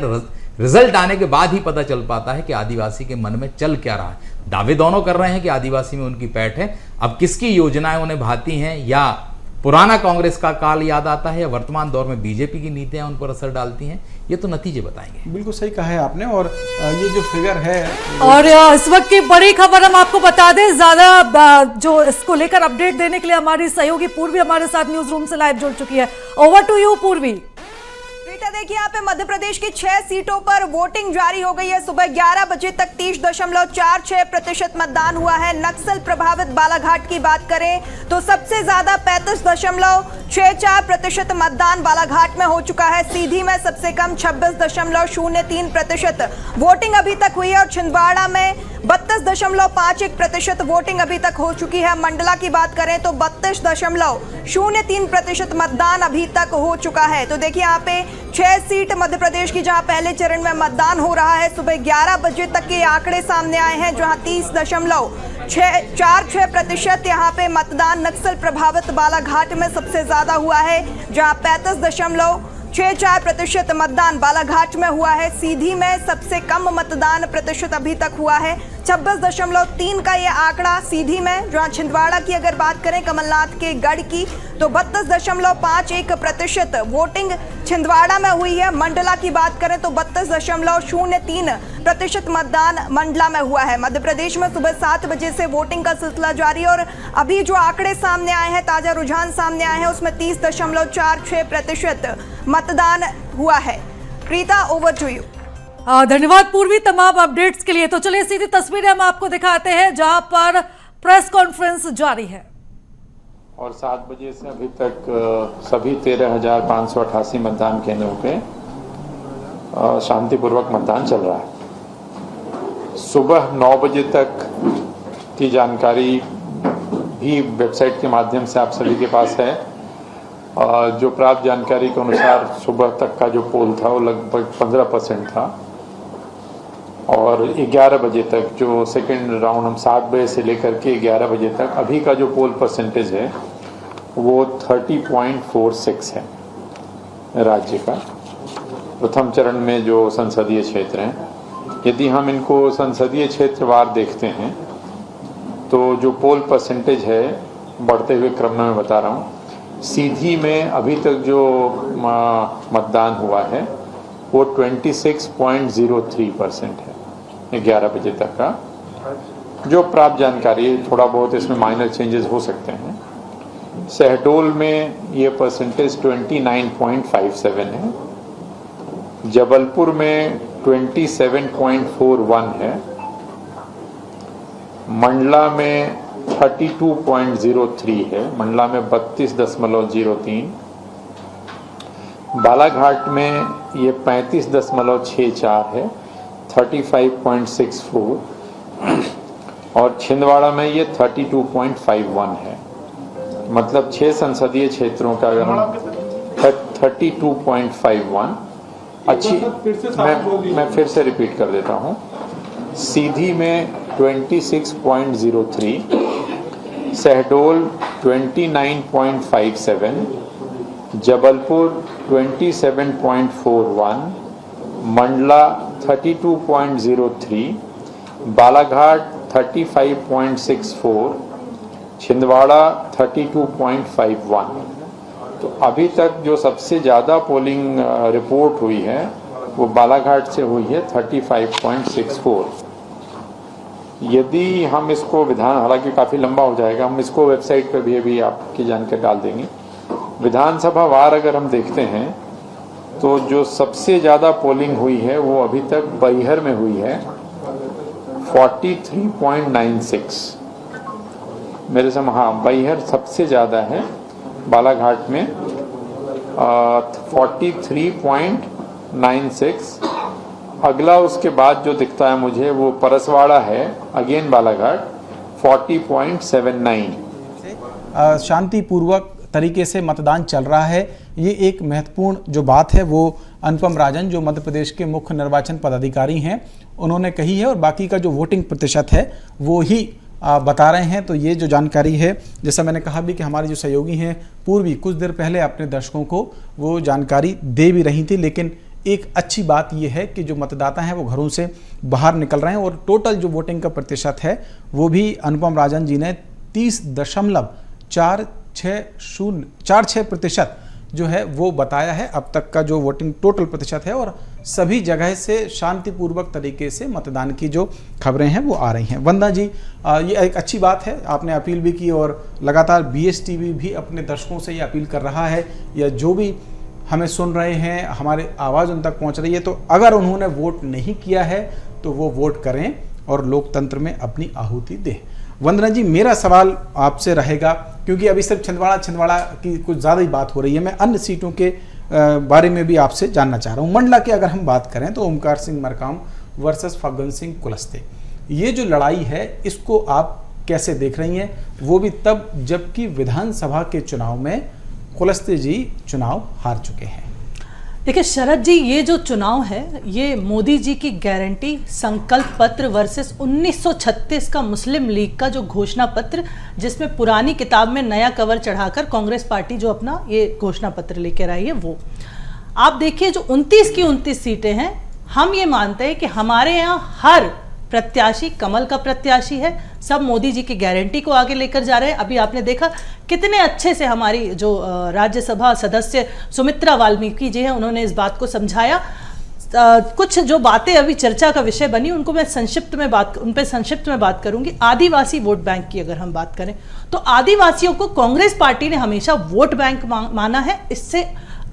रिजल्ट आने के बाद ही पता चल पाता है कि आदिवासी के मन में चल क्या रहा है। दावे दोनों कर रहे हैं कि आदिवासी में उनकी पैठ है, अब किसकी योजनाएं उन्हें भाती हैं या पुराना कांग्रेस का काल याद आता है या वर्तमान दौर में बीजेपी की नीतियां उन पर असर डालती हैं, ये तो नतीजे बताएंगे। बिल्कुल सही कहा है आपने। और ये जो फिगर है, और इस वक्त की बड़ी खबर हम आपको बता दें, ज्यादा जो इसको लेकर अपडेट देने के लिए हमारी सहयोगी पूर्वी हमारे साथ न्यूज रूम से लाइव जुड़ चुकी है। ओवर टू यू पूर्वी। देखिए, यहाँ पे मध्य प्रदेश की 6 सीटों पर वोटिंग जारी हो गई है। सुबह 11 बजे तक 30.46% मतदान हुआ है। नक्सल प्रभावित बालाघाट की बात करें तो सबसे ज्यादा 35.64% मतदान बालाघाट में हो चुका है। सीधी में सबसे कम 26.03% वोटिंग अभी तक हुई है और छिंदवाड़ा में 32.51% वोटिंग अभी तक हो चुकी है। मंडला की बात करें तो 32.03% मतदान अभी तक हो चुका है। तो देखिए, यहाँ पे 6 सीट मध्य प्रदेश की जहां पहले चरण में मतदान हो रहा है। सुबह 11 बजे तक के आंकड़े सामने आए हैं, जहां 30.46% यहाँ पे मतदान नक्सल प्रभावित बालाघाट में सबसे ज्यादा हुआ है, जहां 65.64% मतदान बालाघाट में हुआ है। सीधी में सबसे कम मतदान प्रतिशत अभी तक हुआ है, 26.3 का ये आंकड़ा सीधी में। जहां छिंदवाड़ा की अगर बात करें, कमलनाथ के गढ़ की, तो 32.51% वोटिंग छिंदवाड़ा में हुई है। मंडला की बात करें तो 32.03% मतदान मंडला में हुआ है। मध्य प्रदेश में सुबह 7 बजे से वोटिंग का सिलसिला जारी और अभी जो आंकड़े सामने आए हैं, ताजा रुझान सामने आए हैं, उसमें 30.46% मतदान हुआ है। Preeta, over to you. धन्यवाद पूर्वी तमाम अपडेट्स के लिए। तो चलिए सीधी तस्वीरें हम आपको दिखाते हैं जहां पर प्रेस कॉन्फ्रेंस जारी है। और 7 बजे से अभी तक सभी 13,588 मतदान केंद्रों पे शांतिपूर्वक मतदान चल रहा है। सुबह 9 बजे तक की जानकारी भी वेबसाइट के माध्यम से आप सभी के पास है। जो प्राप्त जानकारी के अनुसार सुबह तक का जो पोल था वो लगभग 15% था। और 11 बजे तक जो सेकेंड राउंड हम 7 बजे से लेकर के 11 बजे तक अभी का जो पोल परसेंटेज है वो 30.46 है राज्य का। प्रथम चरण में जो संसदीय क्षेत्र हैं, यदि हम इनको संसदीय क्षेत्रवार देखते हैं तो जो पोल परसेंटेज है बढ़ते हुए क्रम में मैं बता रहा हूँ, सीधी में अभी तक जो मतदान हुआ है वो 26.03% है 11 बजे तक का। जो प्राप्त जानकारी है, थोड़ा बहुत इसमें माइनर चेंजेस हो सकते हैं। शहडोल में ये परसेंटेज 29.57 है, जबलपुर में 27.41 है, मंडला में 32.03 है, मंडला में 32.03, बालाघाट में ये 35.64 है 35.64, और छिंदवाड़ा में ये 32.51 है। मतलब 6 संसदीय क्षेत्रों का अगर हम 32.51 अच्छी, मैं फिर से रिपीट कर देता हूँ। सीधी में 26.03, शहडोल 29.57, जबलपुर 27.41, मंडला 32.03, बालाघाट 35.64, छिंदवाड़ा 32.51। तो अभी तक जो सबसे ज़्यादा पोलिंग रिपोर्ट हुई है वो बालाघाट से हुई है 35.64। यदि हम इसको विधान, हालांकि काफ़ी लंबा हो जाएगा, हम इसको वेबसाइट पर भी अभी आपकी जानकारी डाल देंगे। विधानसभा वार अगर हम देखते हैं तो जो सबसे ज़्यादा पोलिंग हुई है वो अभी तक बैहर में हुई है 43.96। मेरे से हाँ, बैहर सबसे ज़्यादा है, बालाघाट में 43.96। अगला उसके बाद जो दिखता है मुझे वो परसवाड़ा है, अगेन बालाघाट 40.79। शांतिपूर्वक तरीके से मतदान चल रहा है, ये एक महत्वपूर्ण जो बात है वो अनुपम राजन जो मध्य प्रदेश के मुख्य निर्वाचन पदाधिकारी हैं उन्होंने कही है, और बाकी का जो वोटिंग प्रतिशत है वो ही बता रहे हैं। तो ये जो जानकारी है, जैसा मैंने कहा भी कि हमारे जो सहयोगी हैं पूर्वी कुछ देर पहले अपने दर्शकों को वो जानकारी दे भी रही थी, लेकिन एक अच्छी बात यह है कि जो मतदाता हैं वो घरों से बाहर निकल रहे हैं, और टोटल जो वोटिंग का प्रतिशत है वो भी अनुपम राजन जी ने 30.46% जो है वो बताया है अब तक का जो वोटिंग टोटल प्रतिशत है, और सभी जगह से शांतिपूर्वक तरीके से मतदान की जो खबरें हैं वो आ रही हैं। वंदना जी, ये एक अच्छी बात है, आपने अपील भी की और लगातार BSTV भी अपने दर्शकों से ये अपील कर रहा है, या जो भी हमें सुन रहे हैं हमारे आवाज़ उन तक पहुंच रही है, तो अगर उन्होंने वोट नहीं किया है तो वो वोट करें और लोकतंत्र में अपनी आहुति दें। वंदना जी, मेरा सवाल आपसे रहेगा, क्योंकि अभी सिर्फ छिंदवाड़ा की कुछ ज़्यादा ही बात हो रही है, मैं अन्य सीटों के बारे में भी आपसे जानना चाह रहा हूँ। मंडला की अगर हम बात करें तो ओमकार सिंह मरकाम वर्सेस फग्गन सिंह कुलस्ते, ये जो लड़ाई है इसको आप कैसे देख रही हैं, वो भी तब जबकि विधानसभा के चुनाव में कुलस्ते जी चुनाव हार चुके हैं। देखिए शरद जी, ये जो चुनाव है ये मोदी जी की गारंटी संकल्प पत्र वर्सेस 1936 का मुस्लिम लीग का जो घोषणा पत्र, जिसमें पुरानी किताब में नया कवर चढ़ाकर कांग्रेस पार्टी जो अपना ये घोषणा पत्र लेकर आई है, वो आप देखिए जो 29 की 29 सीटें हैं, हम ये मानते हैं कि हमारे यहाँ हर प्रत्याशी कमल का प्रत्याशी है, सब मोदी जी की गारंटी को आगे लेकर जा रहे हैं। अभी आपने देखा कितने अच्छे से हमारी जो राज्यसभा सदस्य सुमित्रा वाल्मीकि जी हैं, उन्होंने इस बात को समझाया। कुछ जो बातें अभी चर्चा का विषय बनी उनको मैं संक्षिप्त में बात करूंगी। आदिवासी वोट बैंक की अगर हम बात करें तो आदिवासियों को कांग्रेस पार्टी ने हमेशा वोट बैंक माना है, इससे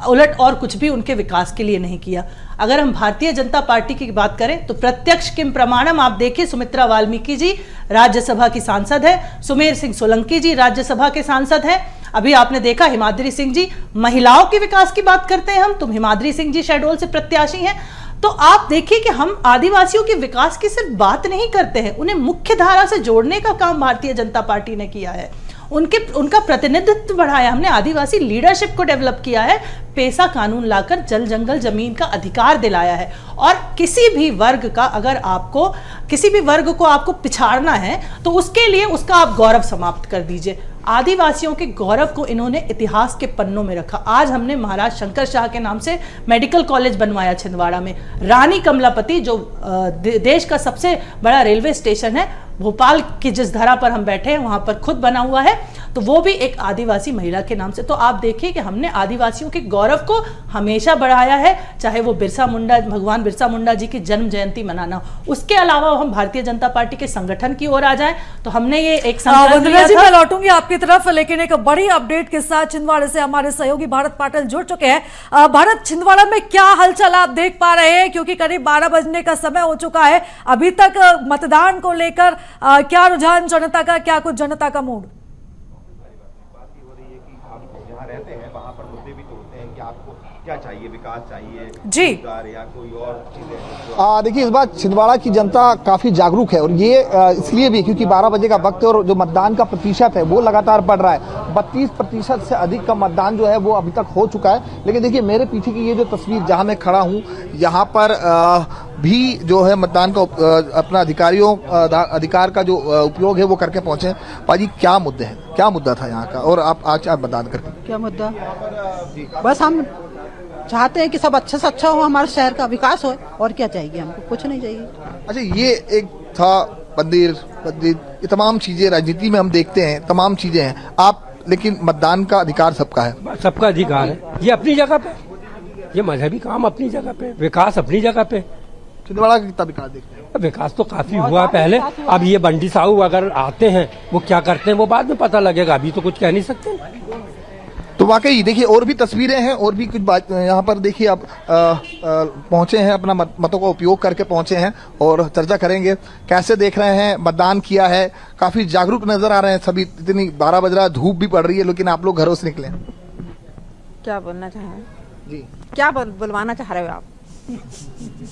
उलट और कुछ भी उनके विकास के लिए नहीं किया। अगर हम भारतीय जनता पार्टी की बात करें तो प्रत्यक्ष किम प्रमाणम आप देखिए, सुमित्रा वाल्मीकि जी राज्यसभा की सांसद है, सुमेर सिंह सोलंकी जी राज्यसभा के सांसद हैं, अभी आपने देखा हिमाद्री सिंह जी, महिलाओं के विकास की बात करते हैं हम तो हिमाद्री सिंह जी शहडोल से प्रत्याशी हैं। तो आप देखिए कि हम आदिवासियों के विकास की सिर्फ बात नहीं करते हैं, उन्हें मुख्य धारा से जोड़ने का काम भारतीय जनता पार्टी ने किया है। उनका प्रतिनिधित्व बढ़ाया हमने, आदिवासी लीडरशिप को डेवलप किया है, पेशा कानून लाकर जल जंगल जमीन का अधिकार दिलाया है। और किसी भी वर्ग को आपको पिछाड़ना है तो उसके लिए उसका आप गौरव समाप्त कर दीजिए। आदिवासियों के गौरव को इन्होंने इतिहास के पन्नों में रखा। आज हमने महाराज शंकर शाह के नाम से मेडिकल कॉलेज बनवाया छिंदवाड़ा में। रानी कमलापति जो देश का सबसे बड़ा रेलवे स्टेशन है, भोपाल की जिस धरा पर हम बैठे हैं वहां पर खुद बना हुआ है, तो वो भी एक आदिवासी महिला के नाम से। तो आप देखिए कि हमने आदिवासियों के गौरव को हमेशा बढ़ाया है, चाहे वो भगवान बिरसा मुंडा जी की जन्म जयंती मनाना। उसके अलावा हम भारतीय जनता पार्टी के संगठन की ओर आ जाएं तो हमने ये एक संकल्प लिया था। मैं लौटूंगी आपकी तरफ, लेकिन एक बड़ी अपडेट के साथ छिंदवाड़ा से हमारे सहयोगी भारत पाटिल जुड़ चुके हैं। भारत, छिंदवाड़ा में क्या हलचल आप देख पा रहे हैं, क्योंकि करीब 12 बजने का समय हो चुका है, अभी तक मतदान को लेकर क्या रुझान जनता का, क्या कुछ जनता का मूड? रहते हैं वहाँ पर मुद्दे भी तो होते हैं कि आपको क्या चाहिए, विकास चाहिए जी या कोई और चीजें। देखिए, इस बार छिंदवाड़ा की जनता काफ़ी जागरूक है और ये इसलिए भी क्योंकि 12 बजे का वक्त है और जो मतदान का प्रतिशत है वो लगातार बढ़ रहा है। 32% से अधिक का मतदान जो है वो अभी तक हो चुका है। लेकिन देखिए, मेरे पीछे की ये जो तस्वीर जहाँ मैं खड़ा हूँ, यहाँ पर भी जो है मतदान का अपना अधिकार का जो उपयोग है वो करके पहुंचे। पाजी, क्या मुद्दे हैं, क्या मुद्दा था यहाँ का, और आप आज मतदान करके? क्या मुद्दा? बस हम चाहते हैं कि सब अच्छे से अच्छा हो, हमारे शहर का विकास हो, और क्या चाहिए हमको? कुछ नहीं चाहिए। अच्छा, ये एक था मंदिर, ये तमाम चीजें राजनीति में हम देखते हैं, तमाम चीजें हैं आप, लेकिन मतदान का अधिकार सबका है। सबका अधिकार है, ये अपनी जगह पे, ये मजहबी काम अपनी जगह पे, विकास अपनी जगह पे। छिंदवाड़ा का कितना विकास देखते हैं? विकास तो काफी हुआ पहले। अब ये बंडी साहू अगर आते हैं वो क्या करते हैं वो बाद में पता लगेगा, अभी तो कुछ कह नहीं सकते। तो वाकई देखिए, और भी तस्वीरें हैं और भी कुछ बात यहाँ पर देखिए। आप पहुंचे हैं, अपना मतों का उपयोग करके पहुंचे हैं और चर्चा करेंगे। कैसे देख रहे हैं, मतदान किया है, काफी जागरूक नजर आ रहे हैं सभी। इतनी 12 बज रहा, धूप भी पड़ रही है, लेकिन आप लोग घरों से निकले। क्या बोलना चाह रहे हैं जी? क्या बुलवाना चाह रहे हो आप?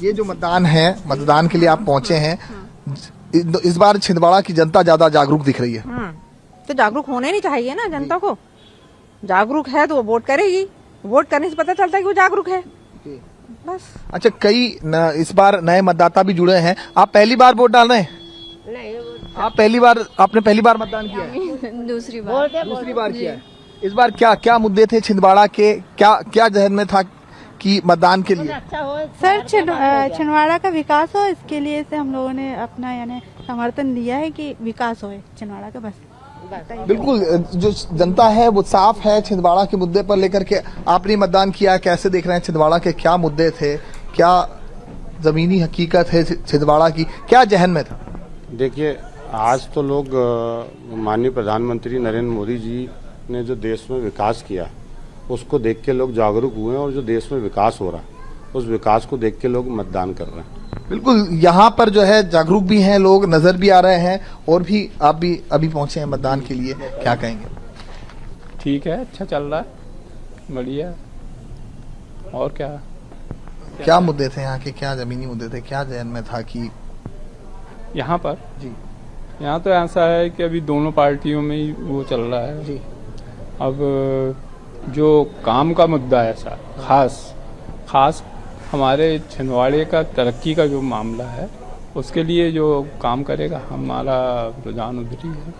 ये जो मतदान है, मतदान के लिए आप पहुंचे हैं, इस बार छिंदवाड़ा की जनता ज्यादा जागरूक दिख रही है। तो जागरूक होने नहीं चाहिए ना जनता को? जागरूक है तो वो वोट करेगी, वोट करने से पता चलता है कि वो जागरूक है, बस। अच्छा, इस बार नए मतदाता भी जुड़े हैं। आप पहली बार वोट डाल रहे हैं? नहीं, आपने पहली बार मतदान किया है? दूसरी बार किया है। इस बार क्या मुद्दे थे छिंदवाड़ा के, क्या जहन में था कि मतदान के लिए? सर, छिंदवाड़ा का विकास हो, इसके लिए से हम लोगों ने अपना यानी समर्थन दिया है कि विकास हो छिंदवाड़ा का, बस। बिल्कुल, जो जनता है वो साफ है छिंदवाड़ा के मुद्दे पर लेकर के। आपने मतदान किया, कैसे देख रहे हैं छिंदवाड़ा के क्या मुद्दे थे, क्या जमीनी हकीकत है छिंदवाड़ा की, क्या जहन में था? देखिए, आज तो लोग माननीय प्रधानमंत्री नरेंद्र मोदी जी ने जो देश में विकास किया उसको देख के लोग जागरूक हुए हैं, और जो देश में विकास हो रहा है उस विकास को देख के लोग मतदान कर रहे हैं। बिल्कुल, यहाँ पर जो है जागरूक भी हैं लोग, नजर भी आ रहे हैं, और भी आप भी अभी पहुंचे हैं मतदान के लिए, क्या कहेंगे? ठीक है, अच्छा चल रहा है, बढ़िया। और क्या मुद्दे थे यहाँ के, क्या जमीनी मुद्दे थे, क्या जहन में था कि यहाँ पर? जी, यहाँ तो ऐसा है कि अभी दोनों पार्टियों में ही वो चल रहा है जी। अब जो काम का मुद्दा है ऐसा खास हमारे छिंदवाड़े का तरक्की का जो मामला है, उसके लिए जो काम करेगा, हमारा रुझान उधर ही है।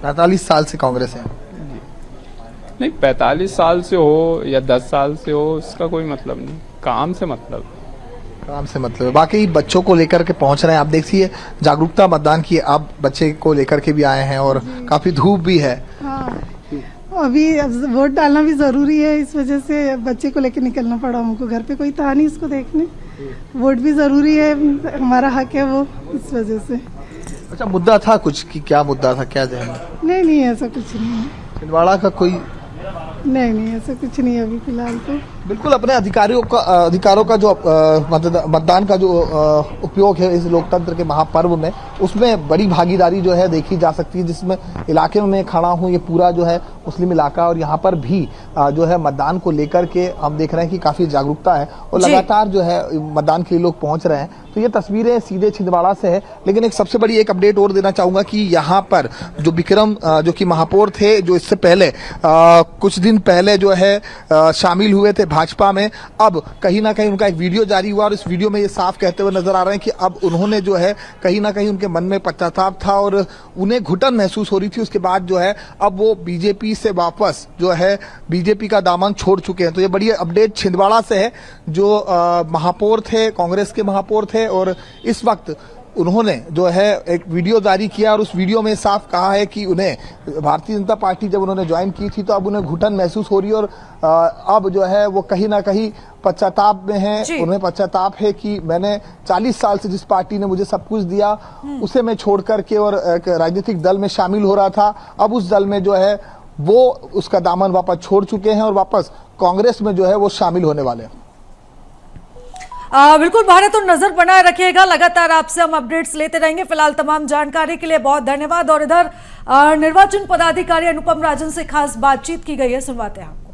45 साल से कांग्रेस है? नहीं, 45 साल से हो या 10 साल से हो, उसका कोई मतलब नहीं, काम से मतलब है। बाकी बच्चों को लेकर के पहुंच रहे हैं, आप देखिए जागरूकता मतदान की। आप बच्चे को लेकर के भी आए हैं और काफी धूप भी है। हाँ, अभी वोट डालना भी जरूरी है, इस वजह से बच्चे को लेकर निकलना पड़ा हमको। घर पे कोई था नहीं इसको देखने, वोट भी जरूरी है, हमारा हक है वो, इस वजह से। अच्छा, मुद्दा था कुछ कि क्या मुद्दा था, क्या जहन? नहीं, ऐसा कुछ नहीं है। छिंदवाड़ा का कोई नहीं, ऐसा कुछ नहीं है अभी फिलहाल तो। बिल्कुल अपने अधिकारों का जो मतदान का जो उपयोग है इस लोकतंत्र के महापर्व में, उसमें बड़ी भागीदारी जो है देखी जा सकती है। जिसमें इलाके में मैं खड़ा हूँ, ये पूरा जो है मुस्लिम इलाका, और यहाँ पर भी जो है मतदान को लेकर के हम देख रहे हैं कि काफी जागरूकता है और लगातार जो है मतदान के लिए लोग पहुंच रहे हैं। तो ये तस्वीरें सीधे छिंदवाड़ा से है। लेकिन एक सबसे बड़ी एक अपडेट और देना चाहूंगा कि यहाँ पर जो विक्रम जो कि महापौर थे, जो इससे पहले कुछ दिन पहले जो है शामिल हुए थे भाजपा में, अब कहीं ना कहीं उनका एक वीडियो जारी हुआ और इस वीडियो में ये साफ कहते हुए नजर आ रहे हैं कि अब उन्होंने जो है कहीं ना कहीं उनके मन में पश्चाताप था और उन्हें घुटन महसूस हो रही थी। उसके बाद जो है अब वो बीजेपी से वापस जो है बीजेपी का दामन छोड़ चुके हैं। तो ये बड़ी अपडेट छिंदवाड़ा से है, जो महापौर थे, कांग्रेस के महापौर थे, और इस वक्त उन्होंने जो है एक वीडियो जारी किया और उस वीडियो में साफ कहा है कि उन्हें भारतीय जनता पार्टी जब उन्होंने ज्वाइन की थी तो अब उन्हें घुटन महसूस हो रही है और अब जो है वो कहीं ना कहीं पश्चाताप में है। उन्हें पश्चाताप है कि मैंने 40 साल से जिस पार्टी ने मुझे सब कुछ दिया उसे मैं छोड़ करके और एक राजनीतिक दल में शामिल हो रहा था, अब उस दल में जो है वो उसका दामन वापस छोड़ चुके हैं और वापस कांग्रेस में जो है वो शामिल होने वाले हैं। बिल्कुल भारत, तो नजर बनाए रखिएगा, लगातार आपसे हम अपडेट्स लेते रहेंगे। फिलहाल तमाम जानकारी के लिए बहुत धन्यवाद। और इधर निर्वाचन पदाधिकारी अनुपम राजन से खास बातचीत की गई है, सुनवाते हैं आपको।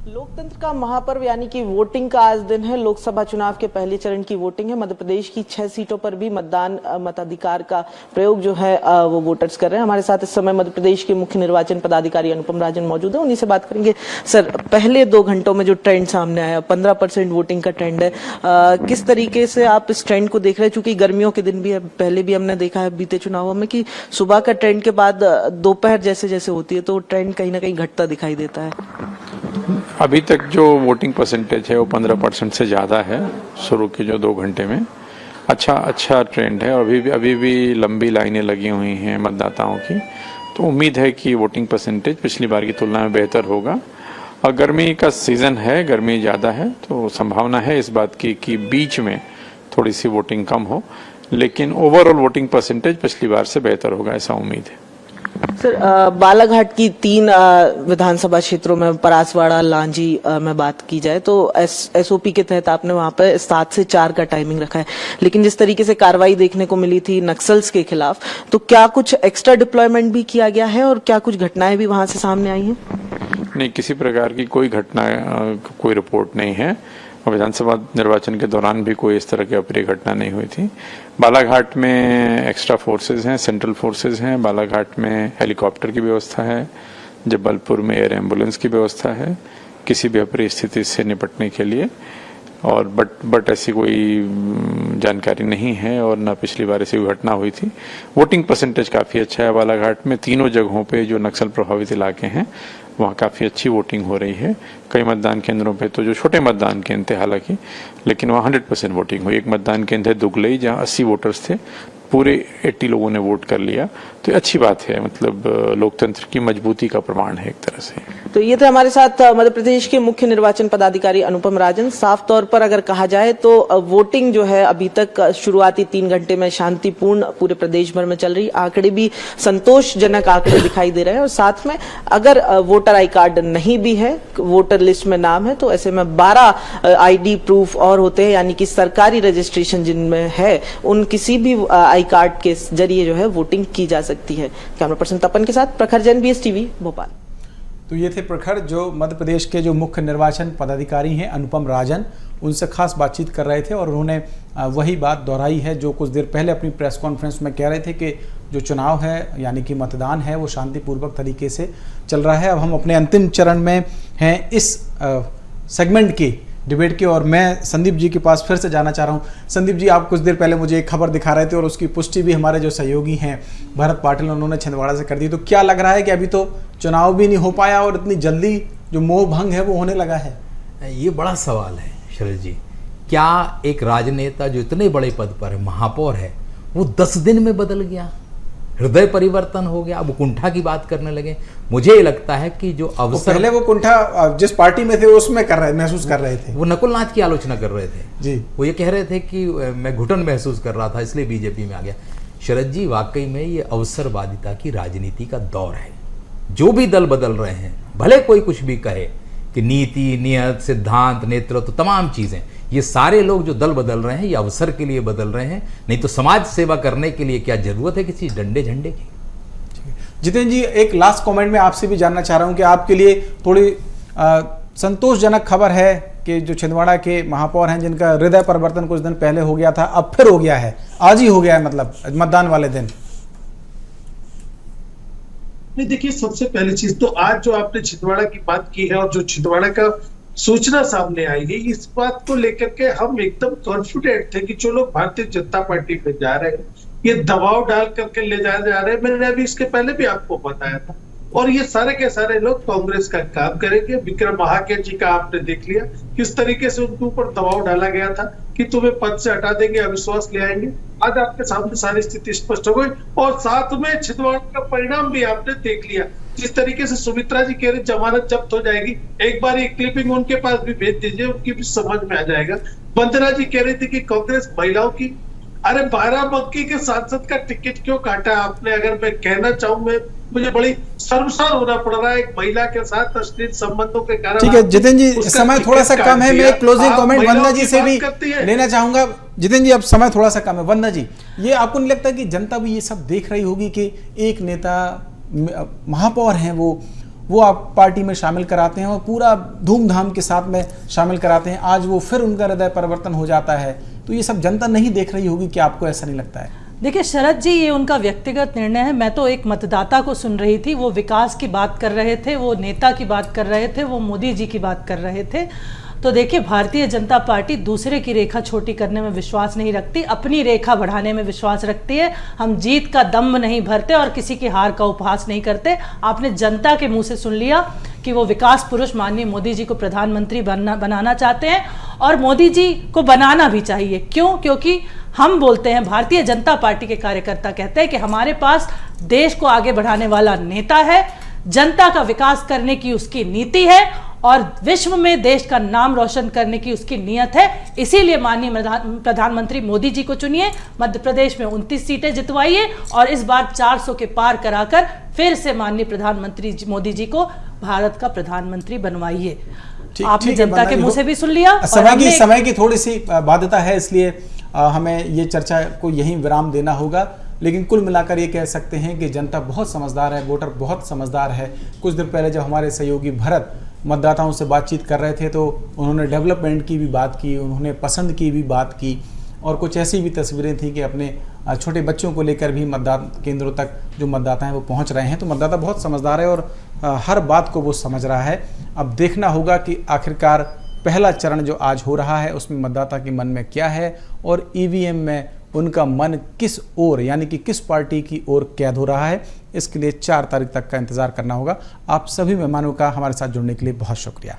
लोकतंत्र का महापर्व यानी कि वोटिंग का आज दिन है। लोकसभा चुनाव के पहले चरण की वोटिंग है। मध्य प्रदेश की 6 सीटों पर भी मताधिकार का प्रयोग जो है वो वोटर्स कर रहे हैं। हमारे साथ इस समय मध्य प्रदेश के मुख्य निर्वाचन पदाधिकारी अनुपम राजन मौजूद है, उन्हीं से बात करेंगे। सर, पहले 2 घंटों में जो ट्रेंड सामने आया, 15% वोटिंग का ट्रेंड है, किस तरीके से आप इस ट्रेंड को देख रहे हैं? चूंकि गर्मियों के दिन भी है, पहले भी हमने देखा है बीते चुनावों में कि सुबह का ट्रेंड के बाद दोपहर जैसे जैसे होती है तो ट्रेंड कहीं ना कहीं घटता दिखाई देता है। अभी तक जो वोटिंग परसेंटेज है वो 15% से ज़्यादा है शुरू के जो 2 घंटे में। अच्छा ट्रेंड है। अभी भी लंबी लाइनें लगी हुई हैं मतदाताओं की, तो उम्मीद है कि वोटिंग परसेंटेज पिछली बार की तुलना में बेहतर होगा। और गर्मी का सीज़न है, गर्मी ज़्यादा है, तो संभावना है इस बात की कि बीच में थोड़ी सी वोटिंग कम हो, लेकिन ओवरऑल वोटिंग परसेंटेज पिछली बार से बेहतर होगा, ऐसा उम्मीद है। सर, बालाघाट की 3 विधानसभा क्षेत्रों में परासवाड़ा, लांजी में बात की जाए तो एसओपी के तहत आपने वहां पर 7 से 4 का टाइमिंग रखा है, लेकिन जिस तरीके से कार्रवाई देखने को मिली थी नक्सल्स के खिलाफ, तो क्या कुछ एक्स्ट्रा डिप्लॉयमेंट भी किया गया है और क्या कुछ घटनाएं भी वहां से सामने आई हैं? नहीं, किसी प्रकार की कोई घटना, कोई रिपोर्ट नहीं है। और विधानसभा निर्वाचन के दौरान भी कोई इस तरह की अप्रिय घटना नहीं हुई थी। बालाघाट में एक्स्ट्रा फोर्सेज हैं, सेंट्रल फोर्सेज हैं। बालाघाट में हेलीकॉप्टर की व्यवस्था है, जबलपुर में एयर एम्बुलेंस की व्यवस्था है किसी भी अप्रिय स्थिति से निपटने के लिए। और बट ऐसी कोई जानकारी नहीं है और न पिछली बार ऐसी घटना हुई थी। वोटिंग परसेंटेज काफ़ी अच्छा है बालाघाट में। 3 जगहों पे जो नक्सल प्रभावित इलाके हैं वहाँ काफ़ी अच्छी वोटिंग हो रही है। कई मतदान केंद्रों पे तो जो छोटे मतदान केंद्र थे हालांकि, लेकिन वहाँ 100% वोटिंग हुई। एक मतदान केंद्र है दुगलई, जहाँ 80 वोटर्स थे, पूरे 80 लोगों ने वोट कर लिया। तो ये अच्छी बात है, मतलब लोकतंत्र की मजबूती का प्रमाण है एक तरह से। तो ये थे हमारे साथ मध्य प्रदेश के मुख्य निर्वाचन पदाधिकारी अनुपम राजन। साफ तौर पर अगर कहा जाए तो वोटिंग जो है अभी तक शुरुआती 3 घंटे में शांतिपूर्ण पूरे प्रदेश भर में चल रही। आंकड़े भी संतोषजनक आंकड़े दिखाई दे रहे हैं। और साथ में अगर वोटर आई कार्ड नहीं भी है, वोटर लिस्ट में नाम है, तो ऐसे में 12 आईडी प्रूफ और होते हैं, यानी कि सरकारी रजिस्ट्रेशन जिनमें है उन किसी भी आई कार्ड के जरिए जो है वोटिंग की जा सकती है। कैमरा पर्सन तपन के साथ प्रखर जैन, BS टीवी भोपाल। तो ये थे प्रखर, जो मध्य प्रदेश के जो मुख्य निर्वाचन पदाधिकारी हैं अनुपम राजन, उनसे खास बातचीत कर रहे थे और उन्होंने वही बात दोहराई है जो कुछ देर पहले अपनी प्रेस कॉन्फ्रेंस में कह रहे थे कि जो चुनाव है यानी कि मतदान है वो शांतिपूर्वक तरीके से चल रहा है। अब हम अपने अंतिम चरण में हैं इस सेगमेंट की डिबेट की, और मैं संदीप जी के पास फिर से जाना चाह रहा हूं। संदीप जी, आप कुछ देर पहले मुझे एक खबर दिखा रहे थे और उसकी पुष्टि भी हमारे जो सहयोगी हैं भरत पाटिल, उन्होंने छिंदवाड़ा से कर दी। तो क्या लग रहा है कि अभी तो चुनाव भी नहीं हो पाया और इतनी जल्दी जो मोह भंग है वो होने लगा है? ये बड़ा सवाल है शरद जी। क्या एक राजनेता जो इतने बड़े पद पर है, महापौर है, वो 10 दिन में बदल गया? हृदय परिवर्तन हो गया? अब कुंठा की बात करने लगे। मुझे लगता है कि जो अवसर, पहले वो कुंठा जिस पार्टी में थे उसमें महसूस कर रहे थे। वो नकुलनाथ की आलोचना कर रहे थे जी। वो ये कह रहे थे कि मैं घुटन महसूस कर रहा था इसलिए बीजेपी में आ गया। शरद जी, वाकई में ये अवसरवादिता की राजनीति का दौर है। जो भी दल बदल रहे हैं, भले कोई कुछ भी कहे, कि नीति, नियत, सिद्धांत, नेतृत्व, तमाम चीज़ें, ये सारे लोग जो दल बदल रहे हैं ये अवसर के लिए बदल रहे हैं, नहीं तो समाज सेवा करने के लिए क्या जरूरत है किसी डंडे झंडे की। जितेंद्र जी, एक लास्ट कमेंट में आपसे भी जानना चाह रहा हूं कि आपके लिए थोड़ी संतोषजनक खबर है कि जो छिंदवाड़ा के महापौर हैं जिनका हृदय परिवर्तन कुछ दिन पहले हो गया था, अब फिर हो गया है, आज ही हो गया है, मतलब मतदान वाले दिन। नहीं, देखिए, सबसे पहली चीज तो आज जो आपने छिंदवाड़ा की बात की है और जो छिंदवाड़ा का सूचना सामने आई है, इस बात को लेकर के हम एकदम कॉन्फिडेंट थे कि जो लोग भारतीय जनता पार्टी पे जा रहे हैं ये दबाव डाल करके ले जा रहे हैं। मैंने अभी इसके पहले भी आपको बताया था, और ये सारे के सारे लोग कांग्रेस का काम करेंगे। विक्रम महाके जी का आपने देख लिया किस तरीके से उनके ऊपर दबाव डाला गया था कि तुम्हें पद से हटा देंगे, अविश्वास ले आएंगे। आज आपके सामने सारी स्थिति स्पष्ट हो गई, और साथ में छिंदवाड़ा का परिणाम भी आपने देख लिया। जिस तरीके से सुमित्रा जी कह रहे जमानत जब्त हो जाएगी, एक बार ये क्लिपिंग उनके पास भी भेज दीजिए, उनकी भी समझ में आ जाएगा। वंदना जी कह रही थी कि कांग्रेस महिलाओं की, अरे बाराबंकी के सांसद का टिकट क्यों काटा आपने? अगर मैं कहना चाहूं, मुझे बड़ी शर्मसार होना पड़ रहा है एक महिला के साथ अश्लील संबंधों के कारण। ठीक है जितेंद्र जी, समय थोड़ा सा कम है, मैं एक क्लोजिंग कमेंट वंदना जी से भी लेना चाहूंगा। जितेंद्र जी, अब समय थोड़ा सा कम है। वंदना जी, ये आपको नहीं लगता कि जनता भी ये सब देख रही होगी कि एक नेता महापौर हैं वो आप पार्टी में शामिल कराते हैं और पूरा धूमधाम के साथ में शामिल कराते हैं, आज वो फिर उनका हृदय परिवर्तन हो जाता है, तो ये सब जनता नहीं देख रही होगी? क्या आपको ऐसा नहीं लगता है? देखिए शरद जी, ये उनका व्यक्तिगत निर्णय है। मैं तो एक मतदाता को सुन रही थी, वो विकास की बात कर रहे थे, वो नेता की बात कर रहे थे, वो मोदी जी की बात कर रहे थे। तो देखिए, भारतीय जनता पार्टी दूसरे की रेखा छोटी करने में विश्वास नहीं रखती, अपनी रेखा बढ़ाने में विश्वास रखती है। हम जीत का दम्भ नहीं भरते और किसी की हार का उपहास नहीं करते। आपने जनता के मुंह से सुन लिया कि वो विकास पुरुष माननीय मोदी जी को प्रधानमंत्री बनाना चाहते हैं, और मोदी जी को बनाना भी चाहिए। क्यों? क्योंकि हम बोलते हैं, भारतीय जनता पार्टी के कार्यकर्ता कहते हैं कि हमारे पास देश को आगे बढ़ाने वाला नेता है, जनता का विकास करने की उसकी नीति है और विश्व में देश का नाम रोशन करने की उसकी नीयत है। इसीलिए माननीय प्रधानमंत्री मोदी जी को चुनिए, मध्य प्रदेश में 29 सीटें जितवाइए और इस बार 400 के पार कराकर फिर से माननीय प्रधानमंत्री मोदी जी को भारत का प्रधानमंत्री बनवाइए। आपने जनता के मुंह से भी सुन लिया। समय की थोड़ी सी बाध्यता है, इसलिए हमें ये चर्चा को यहीं विराम देना होगा। लेकिन कुल मिलाकर ये कह सकते हैं कि जनता बहुत समझदार है, वोटर बहुत समझदार है। कुछ दिन पहले जब हमारे सहयोगी भरत मतदाताओं से बातचीत कर रहे थे तो उन्होंने डेवलपमेंट की भी बात की, उन्होंने पसंद की भी बात की, और कुछ ऐसी भी तस्वीरें थी कि अपने छोटे बच्चों को लेकर भी मतदान केंद्रों तक जो मतदाता हैं वो पहुंच रहे हैं। तो मतदाता बहुत समझदार है और हर बात को वो समझ रहा है। अब देखना होगा कि आखिरकार पहला चरण जो आज हो रहा है उसमें मतदाता के मन में क्या है और ईवीएम में उनका मन किस ओर, यानी कि किस पार्टी की ओर कैद हो रहा है। इसके लिए 4 तारीख तक का इंतजार करना होगा। आप सभी मेहमानों का हमारे साथ जुड़ने के लिए बहुत शुक्रिया।